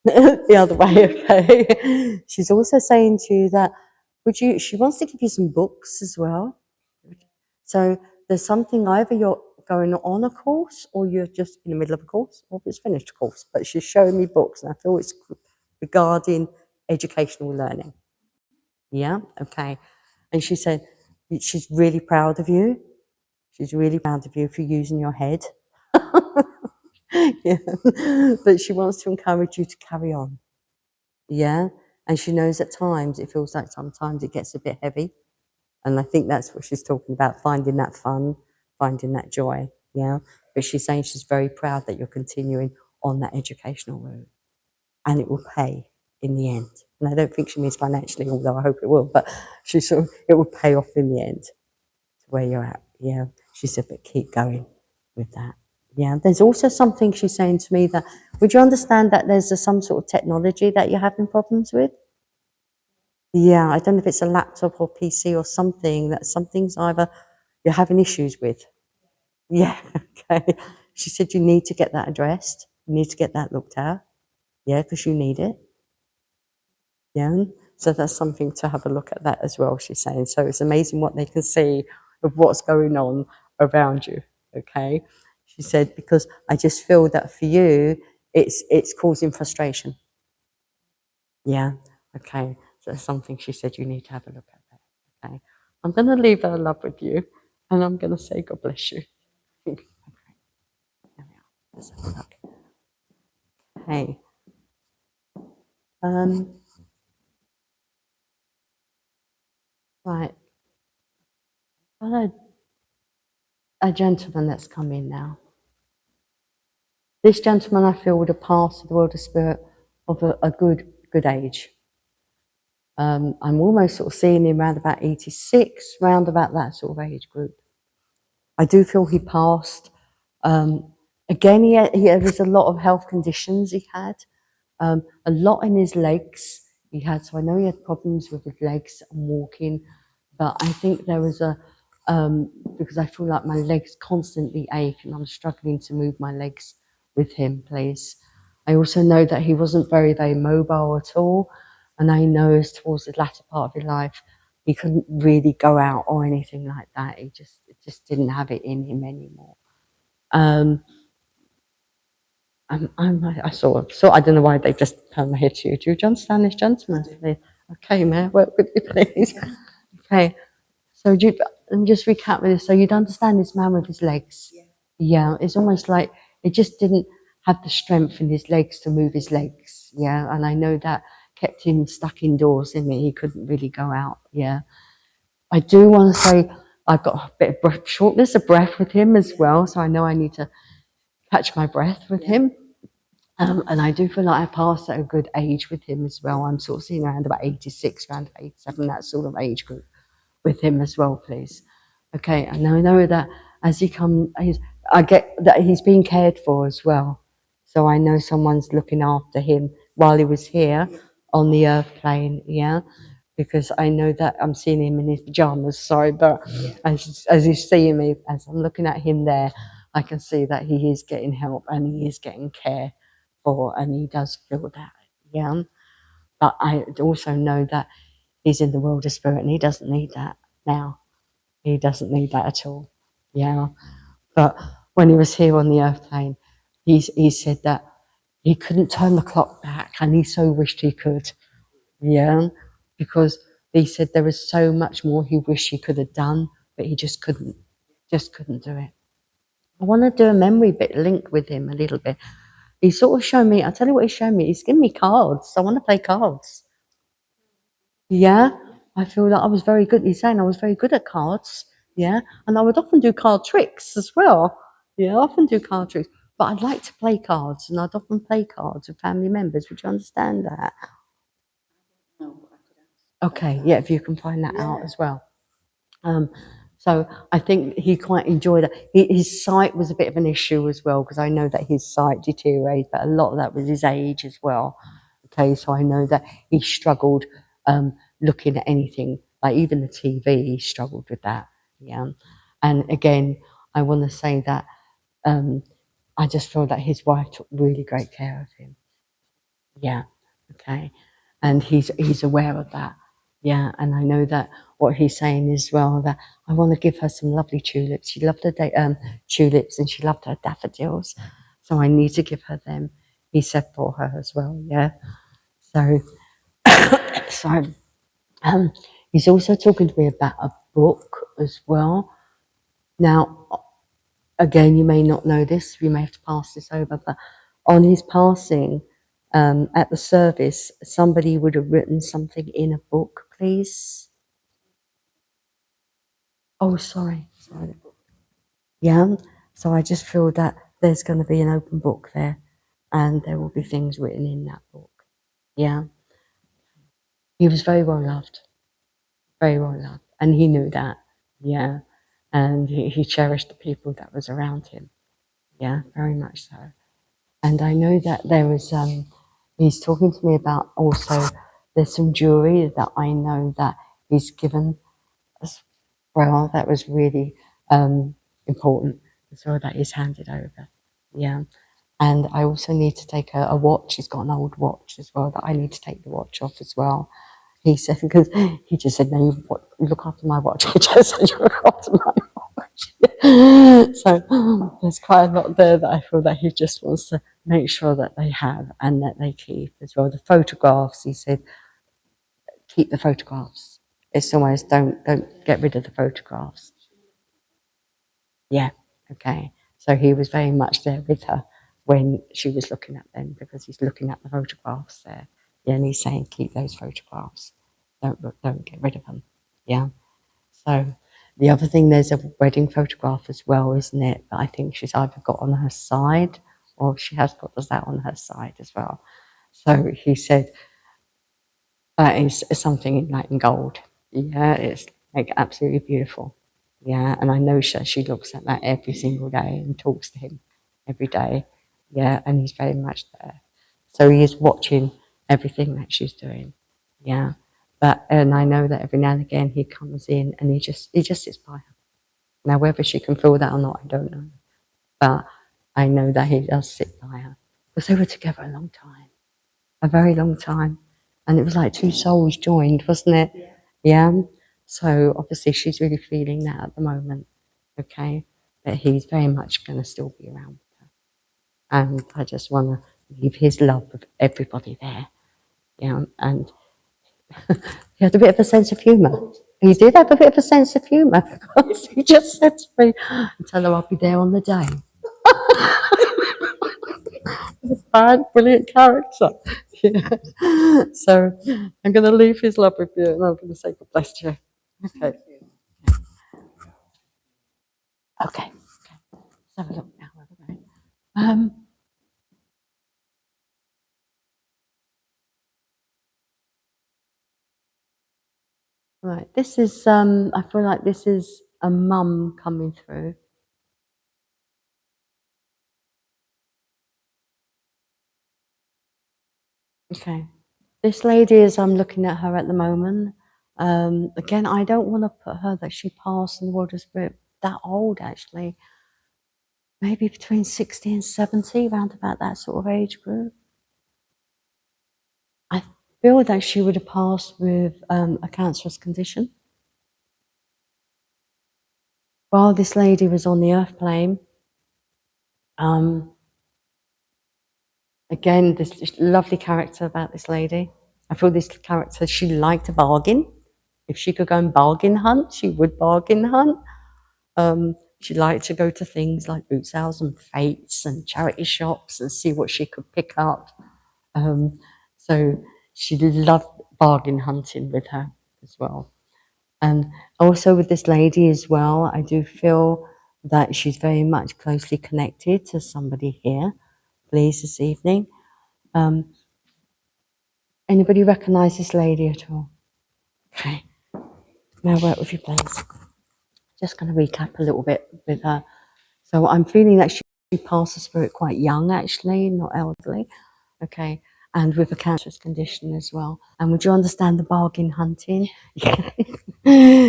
The other way, okay. She's also saying to you that she wants to give you some books as well. So there's something, either you're going on a course or you're just in the middle of a course or it's finished a course. But she's showing me books and I feel it's regarding educational learning. Yeah, okay. And she said she's really proud of you. She's really proud of you for using your head. Yeah. But she wants to encourage you to carry on. Yeah. And she knows at times it feels like sometimes it gets a bit heavy. And I think that's what she's talking about, finding that fun, finding that joy. Yeah. But she's saying she's very proud that you're continuing on that educational route. And it will pay in the end. And I don't think she means financially, although I hope it will, but it will pay off in the end to where you're at. Yeah. She said, but keep going with that. Yeah. There's also something she's saying to me that, would you understand that there's some sort of technology that you're having problems with? Yeah. I don't know if it's a laptop or PC or something, that something's either you're having issues with. Yeah. Okay. She said, you need to get that addressed. You need to get that looked at. Yeah. Because you need it. Yeah. So that's something to have a look at that as well, she's saying. So it's amazing what they can see of what's going on around you. Okay. She said, because I just feel that for you, it's causing frustration. Yeah. Okay. So that's something she said you need to have a look at that. Okay. I'm going to leave her love with you and I'm going to say God bless you. Okay. There we are. Let's have a look. Okay. Right. Got a gentleman that's come in now. This gentleman, I feel, would have passed to the world of spirit of a good age. I'm almost sort of seeing him around about 86, round about that sort of age group. I do feel he passed. Again, there was a lot of health conditions he had, a lot in his legs he had. So I know he had problems with his legs and walking, but I think there was because I feel like my legs constantly ache and I'm struggling to move my legs with him, please. I also know that he wasn't very, very mobile at all. And I know as towards the latter part of his life, he couldn't really go out or anything like that. It just didn't have it in him anymore. I saw, I don't know why they just turned my head to you. Do you understand this gentleman? Okay, may I work with you, please? Okay. So let me just recap with this. So you'd understand this man with his legs. Yeah, it's almost like it just didn't have the strength in his legs to move his legs. Yeah, and I know that kept him stuck indoors, didn't it? He couldn't really go out. Yeah. I do want to say I've got a bit of shortness of breath with him as well. So I know I need to catch my breath with him. And I do feel like I passed at a good age with him as well. I'm sort of seeing around about 86, around 87, that sort of age group with him as well, please. Okay, and I know that as he comes, I get that he's being cared for as well. So I know someone's looking after him while he was here on the earth plane, yeah. because I know that I'm seeing him in his pajamas. Sorry, but as he's seeing me, as I'm looking at him there, I can see that he is getting help and he is getting care for, and he does feel that. Yeah. But I also know that he's in the world of spirit and he doesn't need that now. He doesn't need that at all. Yeah. But when he was here on the earth plane, he said that he couldn't turn the clock back and he so wished he could. Yeah. Because he said there was so much more he wished he could have done, but he just couldn't do it. I want to do a memory bit link with him a little bit. He sort of showed me, I'll tell you what he showed me. He's given me cards. I want to play cards. Yeah, I feel that I was very good. He's saying I was very good at cards. Yeah, and I would often do card tricks as well. Yeah, I often do card tricks. But I'd like to play cards, and I'd often play cards with family members. Would you understand that? Okay, yeah, if you can find that out as well. So I think he quite enjoyed it. His sight was a bit of an issue as well, because I know that his sight deteriorated, but a lot of that was his age as well. Okay, so I know that he struggled looking at anything, like even the TV, he struggled with that. Yeah. And again, I want to say that I just feel that his wife took really great care of him. Yeah. Okay. And he's aware of that. Yeah. And I know that what he's saying is, well, that I want to give her some lovely tulips. She loved her tulips and she loved her daffodils. So I need to give her them. He said for her as well. Yeah. So, so he's also talking to me about a book as well. Now, again, you may not know this. We may have to pass this over, but on his passing, at the service, somebody would have written something in a book, please. Oh, sorry. Yeah. So I just feel that there's going to be an open book there, and there will be things written in that book. Yeah. He was very well loved, and he knew that. Yeah. And he cherished the people that was around him. Yeah, very much so. And I know that there was, he's talking to me about also, there's some jewelry that I know that he's given as well that was really important as well, that he's handed over. Yeah. And I also need to take a watch. He's got an old watch as well that I need to take the watch off as well. He said, because he just said, no, you look after my watch. He just said, you look after my watch. So there's quite a lot there that I feel that he just wants to make sure that they have and that they keep as well. The photographs, he said, keep the photographs. It's almost don't get rid of the photographs. Yeah, okay. So he was very much there with her when she was looking at them, because he's looking at the photographs there. Yeah, and he's saying, keep those photographs. Don't get rid of them. Yeah. So the other thing, there's a wedding photograph as well, isn't it? That I think she's either got on her side or she has got that on her side as well. So he said that is something like in gold. Yeah, it's like absolutely beautiful. Yeah, and I know she looks at that every single day and talks to him every day. Yeah, and he's very much there. So he is watching everything that she's doing. Yeah. And I know that every now and again he comes in and he just sits by her. Now whether she can feel that or not, I don't know. But I know that he does sit by her. Because they were together a long time. A very long time. And it was like two souls joined, wasn't it? Yeah. So obviously she's really feeling that at the moment. Okay. But he's very much going to still be around with her. And I just want to leave his love with everybody there. Yeah. And he had a bit of a sense of humour. He did have a bit of a sense of humour, because he just said to me, tell her I'll be there on the day. Fine, brilliant character. Yeah. So I'm going to leave his love with you, and I'm going to say God bless you. Okay. Okay. Let's have a look now. Where we're going. Right. This is. I feel like this is a mum coming through. Okay. This lady, as I'm looking at her at the moment, Again, I don't want to put her that she passed in the world of spirit that old, actually. Maybe between 60 and 70, around about that sort of age group. I feel that she would have passed with a cancerous condition. While this lady was on the earth plane, again, this lovely character about this lady. I feel this character, she liked to bargain. If she could go and bargain hunt, she would bargain hunt. She liked to go to things like boot sales and fates and charity shops and see what she could pick up. So she loved bargain hunting with her as well. And also with this lady as well, I do feel that she's very much closely connected to somebody here, please, this evening. Anybody recognise this lady at all? Okay. May I work with you, please? Just going to recap a little bit with her. So I'm feeling that she passed the spirit quite young, actually, not elderly. Okay. And with a cancerous condition as well. And would you understand the bargain hunting? Yeah.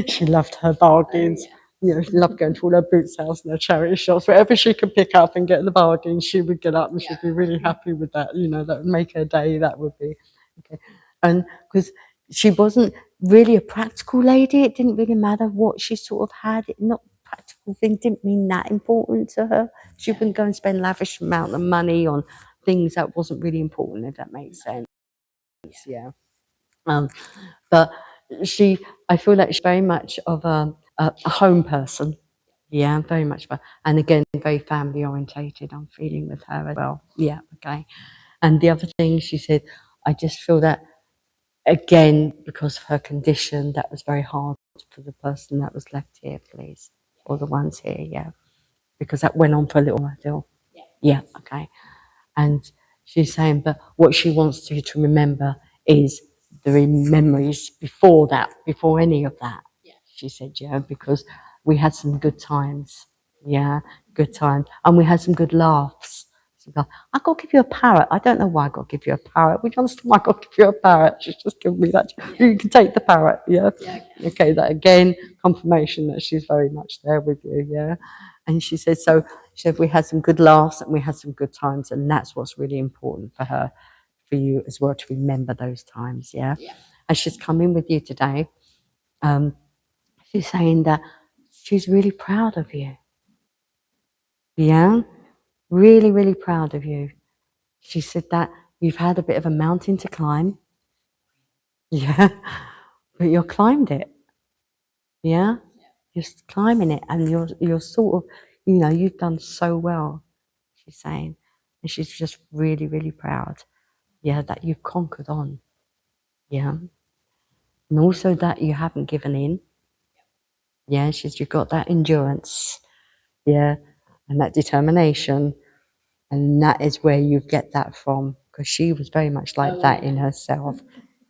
She loved her bargains. You know, she loved going to all her boot sales and her charity shops. Whatever she could pick up and get the bargain, she would get up and she'd be really happy with that. You know, that would make her day, that would be. Okay. And because she wasn't really a practical lady, it didn't really matter what she sort of had. Not practical thing didn't mean that important to her. She wouldn't go and spend lavish amount of money on things that wasn't really important, if that makes sense. Yeah. But I feel like she's very much of a home person. Yeah, very much. And again, very family orientated. I'm feeling with her as well. Yeah, okay. And the other thing she said, I just feel that, again, because of her condition, that was very hard for the person that was left here, please. Or the ones here, yeah. Because that went on for a little while still. Yeah, okay. And she's saying, but what she wants you to remember is the memories before that, before any of that. Yeah. She said, yeah, because we had some good times. Yeah, good times. And we had some good laughs. So I got to give you a parrot. I don't know why I got to give you a parrot. Would you understand why I got to give you a parrot? She's just given me that. Yeah. You can take the parrot, yeah? Yeah, okay, that again, confirmation that she's very much there with you, yeah? And she said, so she said, we had some good laughs and we had some good times. And that's what's really important for her, for you as well, to remember those times, yeah? Yeah. And she's coming with you today. She's saying that she's really proud of you. Yeah? Really, really proud of you. She said that you've had a bit of a mountain to climb. Yeah? But you climbed it. Yeah? You're climbing it and you're sort of, you know, you've done so well, she's saying. And she's just really, really proud. Yeah, that you've conquered on. Yeah. And also that you haven't given in. Yeah, you've got that endurance. Yeah. And that determination. And that is where you get that from. Because she was very much like that in herself.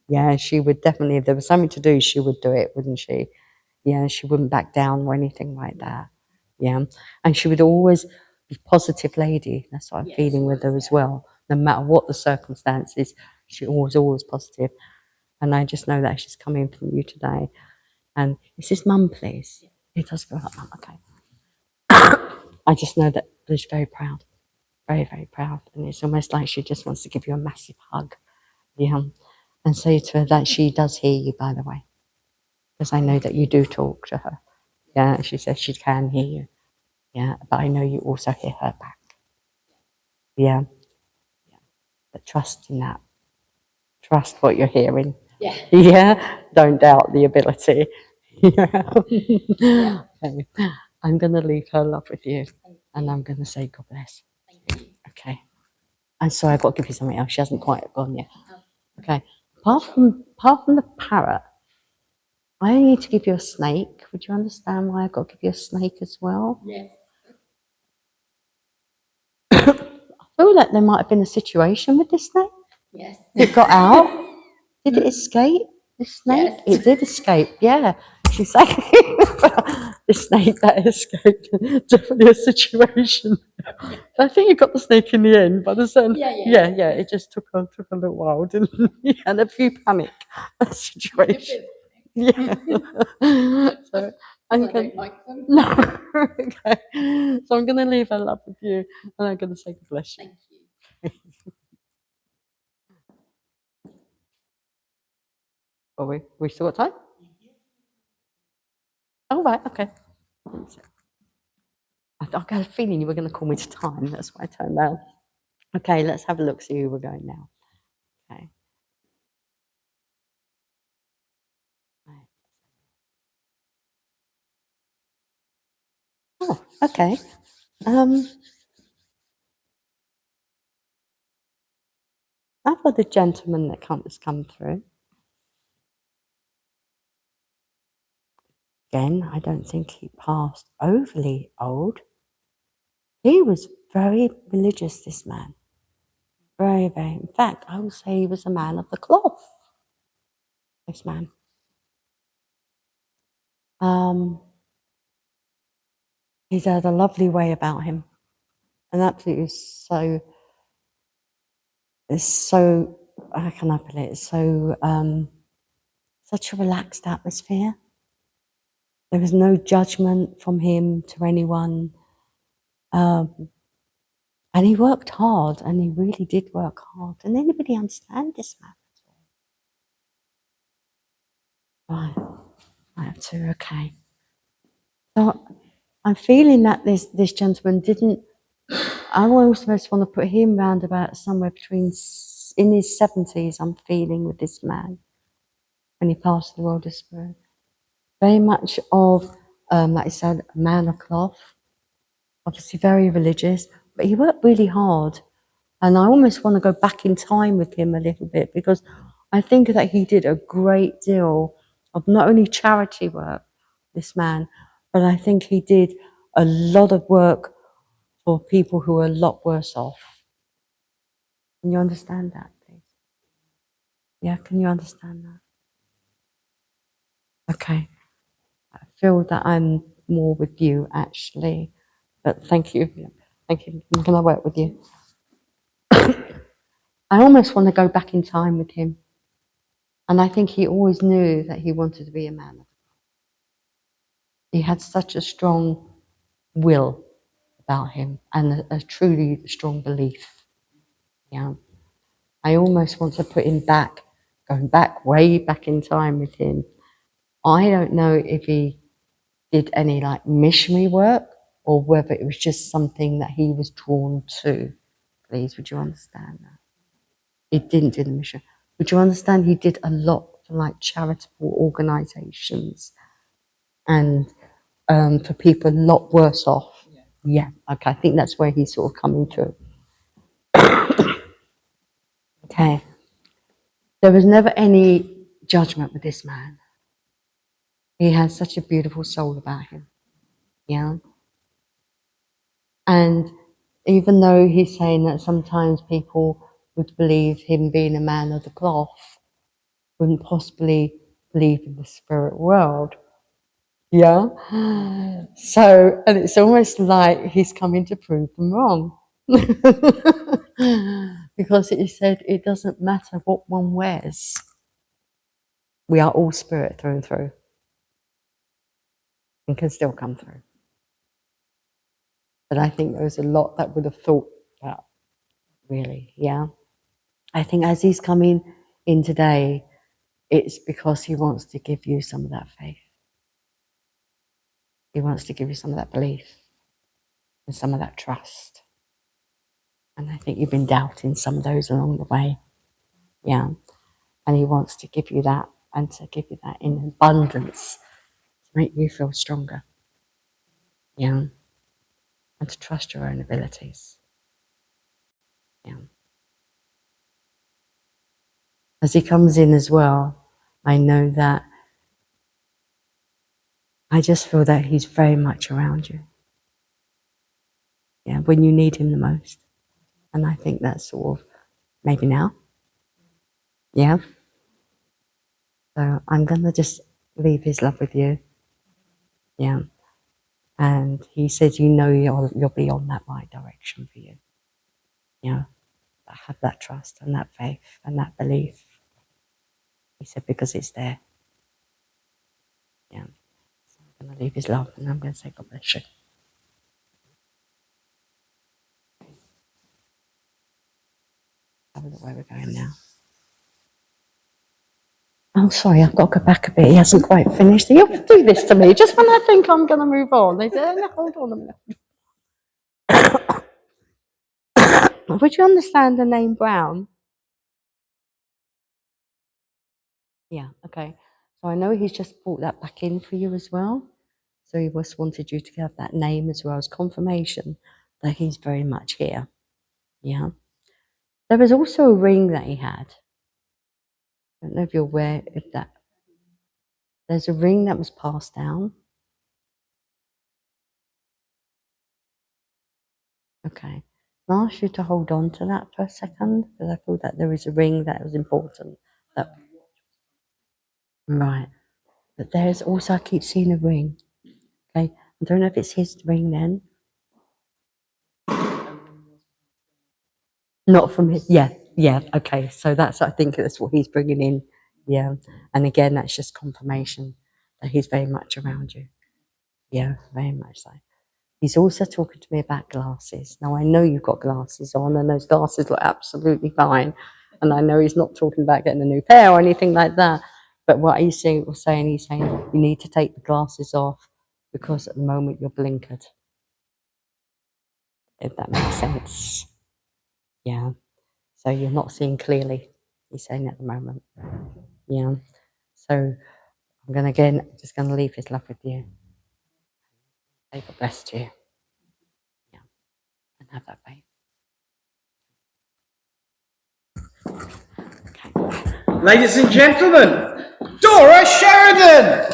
Yeah, she would definitely, if there was something to do, she would do it, wouldn't she? Yeah, she wouldn't back down or anything like that. Yeah. And she would always be a positive lady. That's what I'm feeling with her as well. No matter what the circumstances, she always positive. And I just know that she's coming from you today. And is this mum, please? It does feel like mum, okay. I just know that she's very proud. Very, very proud. And it's almost like she just wants to give you a massive hug. Yeah. And say to her that she does hear you, by the way. Because I know that you do talk to her. Yeah, she says she can hear you. Yeah, but I know you also hear her back. Yeah. Yeah. But trust in that. Trust what you're hearing. Yeah. Yeah. Don't doubt the ability. Yeah. Yeah. Okay. I'm going to leave her love with you. And I'm going to say God bless. Thank you. Okay. I'm sorry, I've got to give you something else. She hasn't quite gone yet. Okay. Apart from the parrot, I need to give you a snake. Would you understand why I've got to give you a snake as well? Yes. I feel like there might have been a situation with this snake. Yes. It got out. Did it escape? The snake? Yes. It did escape, yeah. She's saying the snake that escaped. Definitely a situation. I think you got the snake in the end, but yeah. It just took a little while, didn't it? And a few panic situation. Yeah. So I'm going. like them. No. Okay. So I'm going to leave her love with you, and I'm going to say God bless you. Thank you. Are we still got time? Oh right. Okay. I got a feeling you were going to call me to time. That's why I turned around. Okay. Let's have a look. See who we're going now. Okay. Right. Oh. Okay. I've got the gentleman that has come through. Again, I don't think he passed overly old. He was very religious, this man. Very, very. In fact, I would say he was a man of the cloth, this man. He's had a lovely way about him. And absolutely so, how can I put it? Such a relaxed atmosphere. There was no judgment from him to anyone. And he worked hard, and he really did work hard. And anybody understand this man at all? Right, I have to, okay. So I'm feeling that this gentleman didn't, I almost want to put him round about somewhere between, in his 70s, I'm feeling with this man, when he passed the world of spirit. Very much of, like I said, a man of cloth, obviously very religious, but he worked really hard. And I almost want to go back in time with him a little bit, because I think that he did a great deal of not only charity work, this man, but I think he did a lot of work for people who are a lot worse off. Can you understand that, please? Yeah, can you understand that? Okay. I feel that I'm more with you, actually, but thank you. Thank you. I'm going to work with you. I almost want to go back in time with him. And I think he always knew that he wanted to be a man. He had such a strong will about him, and a truly strong belief. Yeah. I almost want to put him back, going back, way back in time with him. I don't know if he did any like missionary work, or whether it was just something that he was drawn to. Please, would you understand that? He didn't do the mission. Would you understand he did a lot for like charitable organisations and for people a lot worse off? Yeah, okay, I think that's where he's sort of coming to. Okay. There was never any judgment with this man. He has such a beautiful soul about him. Yeah. And even though he's saying that sometimes people would believe him being a man of the cloth, wouldn't possibly believe in the spirit world. Yeah. So, and it's almost like he's coming to prove them wrong. Because he said it doesn't matter what one wears. We are all spirit through and through, and can still come through. But I think there's a lot that would have thought that, really, yeah. I think as he's coming in today, it's because he wants to give you some of that faith. He wants to give you some of that belief and some of that trust. And I think you've been doubting some of those along the way. Yeah. And he wants to give you that, and to give you that in abundance, to make you feel stronger. Yeah. And to trust your own abilities. Yeah. As he comes in as well, I know that I just feel that he's very much around you. Yeah, when you need him the most. And I think that's sort of maybe now. Yeah. So I'm going to just leave his love with you. Yeah. And he says, you know, you'll be on that right direction for you. Yeah. Have that trust and that faith and that belief. He said, because it's there. I'm going to leave his love and I'm going to say God bless you. Have a look where we're going now. Oh, sorry, I've got to go back a bit. He hasn't quite finished. You do this to me just when I think I'm going to move on. They say, "No, hold on a minute." Would you understand the name Brown? Yeah, okay. So I know he's just brought that back in for you as well. So he just wanted you to have that name as well as confirmation that he's very much here. Yeah. There was also a ring that he had. I don't know if you're aware of that. There's a ring that was passed down. Okay. I'll ask you to hold on to that for a second because I feel that there is a ring that was important. That, right. But there's also, I keep seeing a ring. Okay. I don't know if it's his ring then. Not from his, yeah, okay. So that's, I think that's what he's bringing in. Yeah. And again, that's just confirmation that he's very much around you. Yeah, very much so. He's also talking to me about glasses. Now, I know you've got glasses on and those glasses look absolutely fine. And I know he's not talking about getting a new pair or anything like that. But what he's saying, he's saying you need to take the glasses off because at the moment you're blinkered. If that makes sense. Yeah. So you're not seeing clearly, he's saying at the moment. Yeah. So I'm going to, again, just going to leave his love with you. May God bless you. Yeah. And have that faith. Okay. Ladies and gentlemen, Dora Sheridan!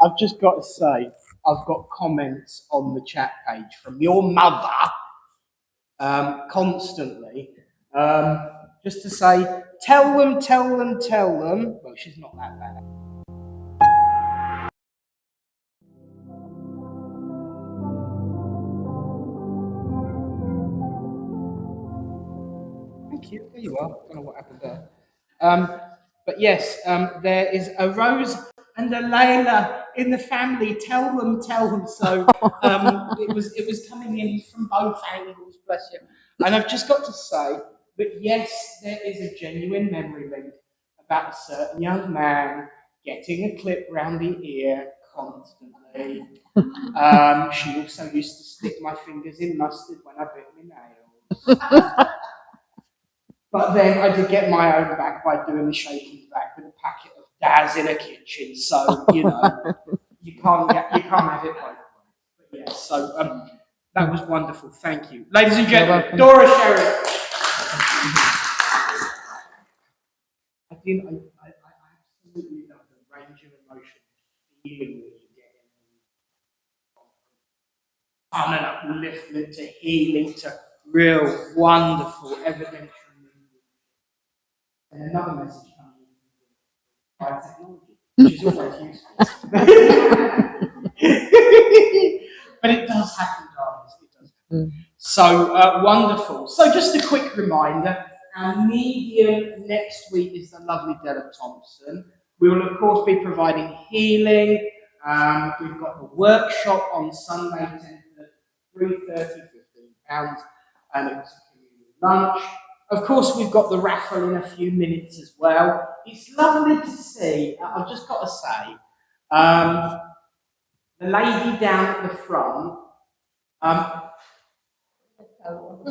I've just got to say, I've got comments on the chat page from your mother constantly. Just to say, tell them. Well, she's not that bad. Thank you. There you are. I don't know what happened there. But yes, there is a Rose and a Layla in the family. Tell them. So it was coming in from both angles, bless you. And I've just got to say that yes, there is a genuine memory link about a certain young man getting a clip round the ear constantly. She also used to stick my fingers in mustard when I bit my nails. But then I did get my own back by doing the shaking back with a packet of Daz in a kitchen. So, you know, you can't have it both ways. But yeah, so that was wonderful. Thank you. Ladies and gentlemen, Dora Sheridan. I absolutely love the range of emotion feeling that you get in fun and upliftment to healing to real wonderful evidential. And another message coming in by technology, which is always useful. But it does happen, darlings. It does happen. So wonderful. So just a quick reminder, our medium next week is the lovely Della Thompson. We will, of course, be providing healing. We've got the workshop on Sunday, 10 to 3:30, £15, and it's a community lunch. Of course, we've got the raffle in a few minutes as well. It's lovely to see, I've just got to say, the lady down at the front,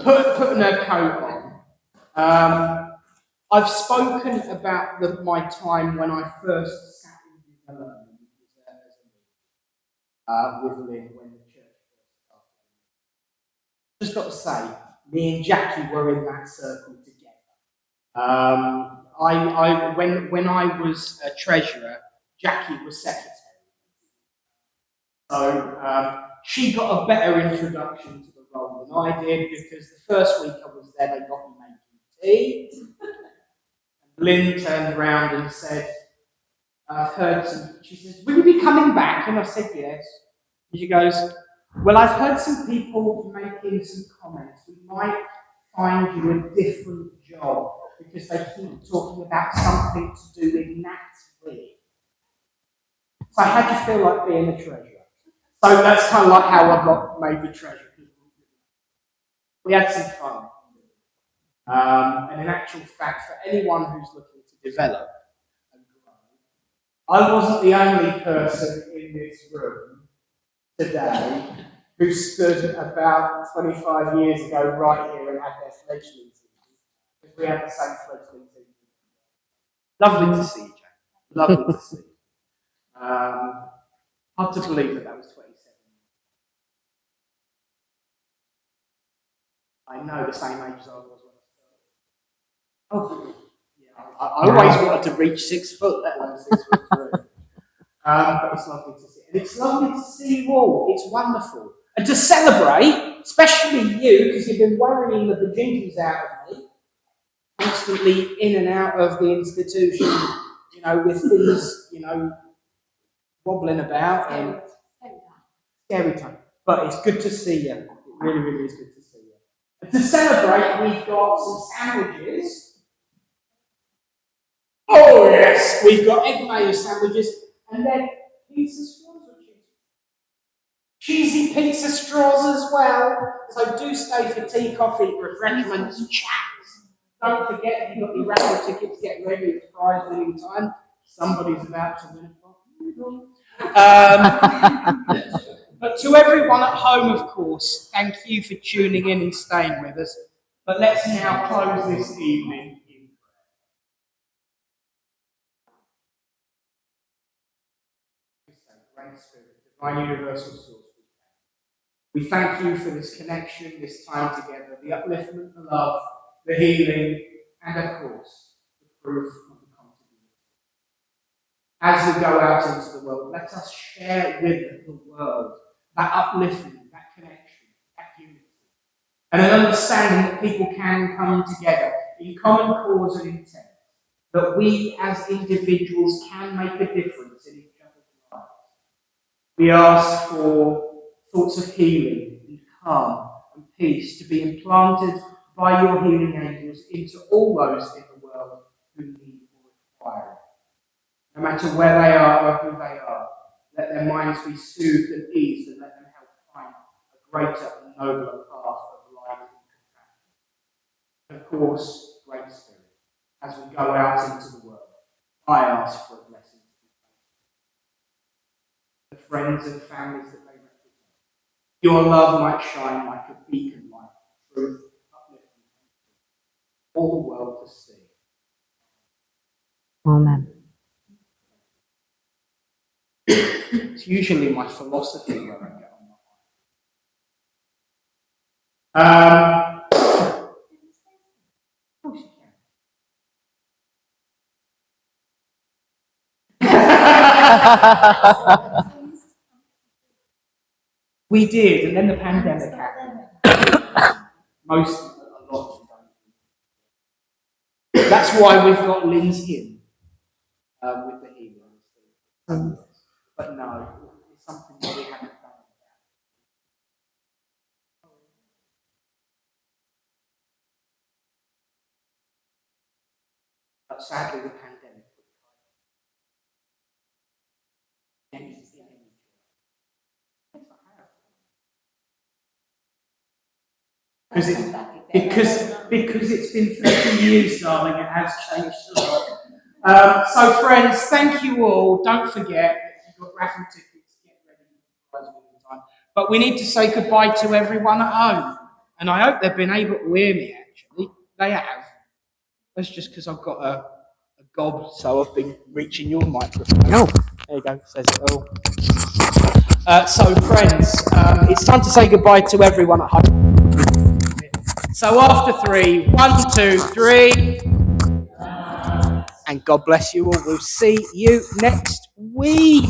putting her coat on. I've spoken about my time when I first sat in development with Lynn when the church first started. Just got to say, me and Jackie were in that circle together. When I was a treasurer, Jackie was secretary. So she got a better introduction to the role than I did because the first week I was there, they got me making tea. And Lynn turned around and said, I've heard some, she says, will you be coming back? And I said, yes. And she goes, well, I've heard some people making some comments. We might find you a different job because they keep talking about something to do with Nat's big. So how do you feel like being a treasurer? So that's kind of like how I got made the treasurer. We had some fun. And in actual fact, for anyone who's looking to develop and grow, I wasn't the only person in this room today who stood about 25 years ago right here and had their fledgling team. Because we had the same fledgling team. Lovely to see you, Jack. Lovely to see you. Hard to believe that was 27. I know the same age as I was when I started. Oh, yeah. I always wanted to reach 6 foot, let alone 6 foot 3. But it's lovely to see. And it's lovely to see you all. It's wonderful. And to celebrate, especially you, because you've been worrying the bejesus out of me, constantly in and out of the institution, you know, with things, you know, wobbling about and scary time. But it's good to see you. It really, really is good to see you. And to celebrate, we've got some sandwiches. Oh yes, we've got egg mayo sandwiches and then pizza straws or cheesy pizza straws as well. So do stay for tea, coffee, refreshments, chats. Don't forget you've got your raffle tickets. Get ready. It's prize winning time. Somebody's about to win a pot. But to everyone at home, of course, thank you for tuning in and staying with us. But let's now close this evening in prayer. Great Spirit, Divine Universal Source, we thank you for this connection, this time together, the upliftment, the love, the healing, and of course, the proof of the continuity. As we go out into the world, let us share with the world that upliftment, that connection, that unity, and an understanding that people can come together in common cause and intent, that we as individuals can make a difference in each other's lives. We ask for thoughts of healing and calm and peace to be implanted by your healing angels into all those in the world who need or require it. No matter where they are or who they are, let their minds be soothed and eased, and let them help find a greater and nobler path of light and compassion. And of course, Great Spirit, as we go out into the world, I ask for a blessing to be the friends and families that they represent. Your love might shine like a beacon light, truth, uplifting, all the world to see. Amen. It's usually my philosophy where I get on my Of course you can. We did, and then the pandemic happened. A lot of them don't. That's why we've got Lynn's hymn with the healing. But no, it's something that we haven't done. But sadly, the pandemic. Because it's been 30 years, darling, it has changed a lot. So, friends, thank you all. Don't forget, if you've got raffle tickets, get ready for time. But we need to say goodbye to everyone at home. And I hope they've been able to hear me, actually. They have. That's just because I've got a gob, so I've been reaching your microphone. Oh, there you go, says it all. So, friends, it's time to say goodbye to everyone at home. So after 3, 1, 2, 3, and God bless you all. We'll see you next week.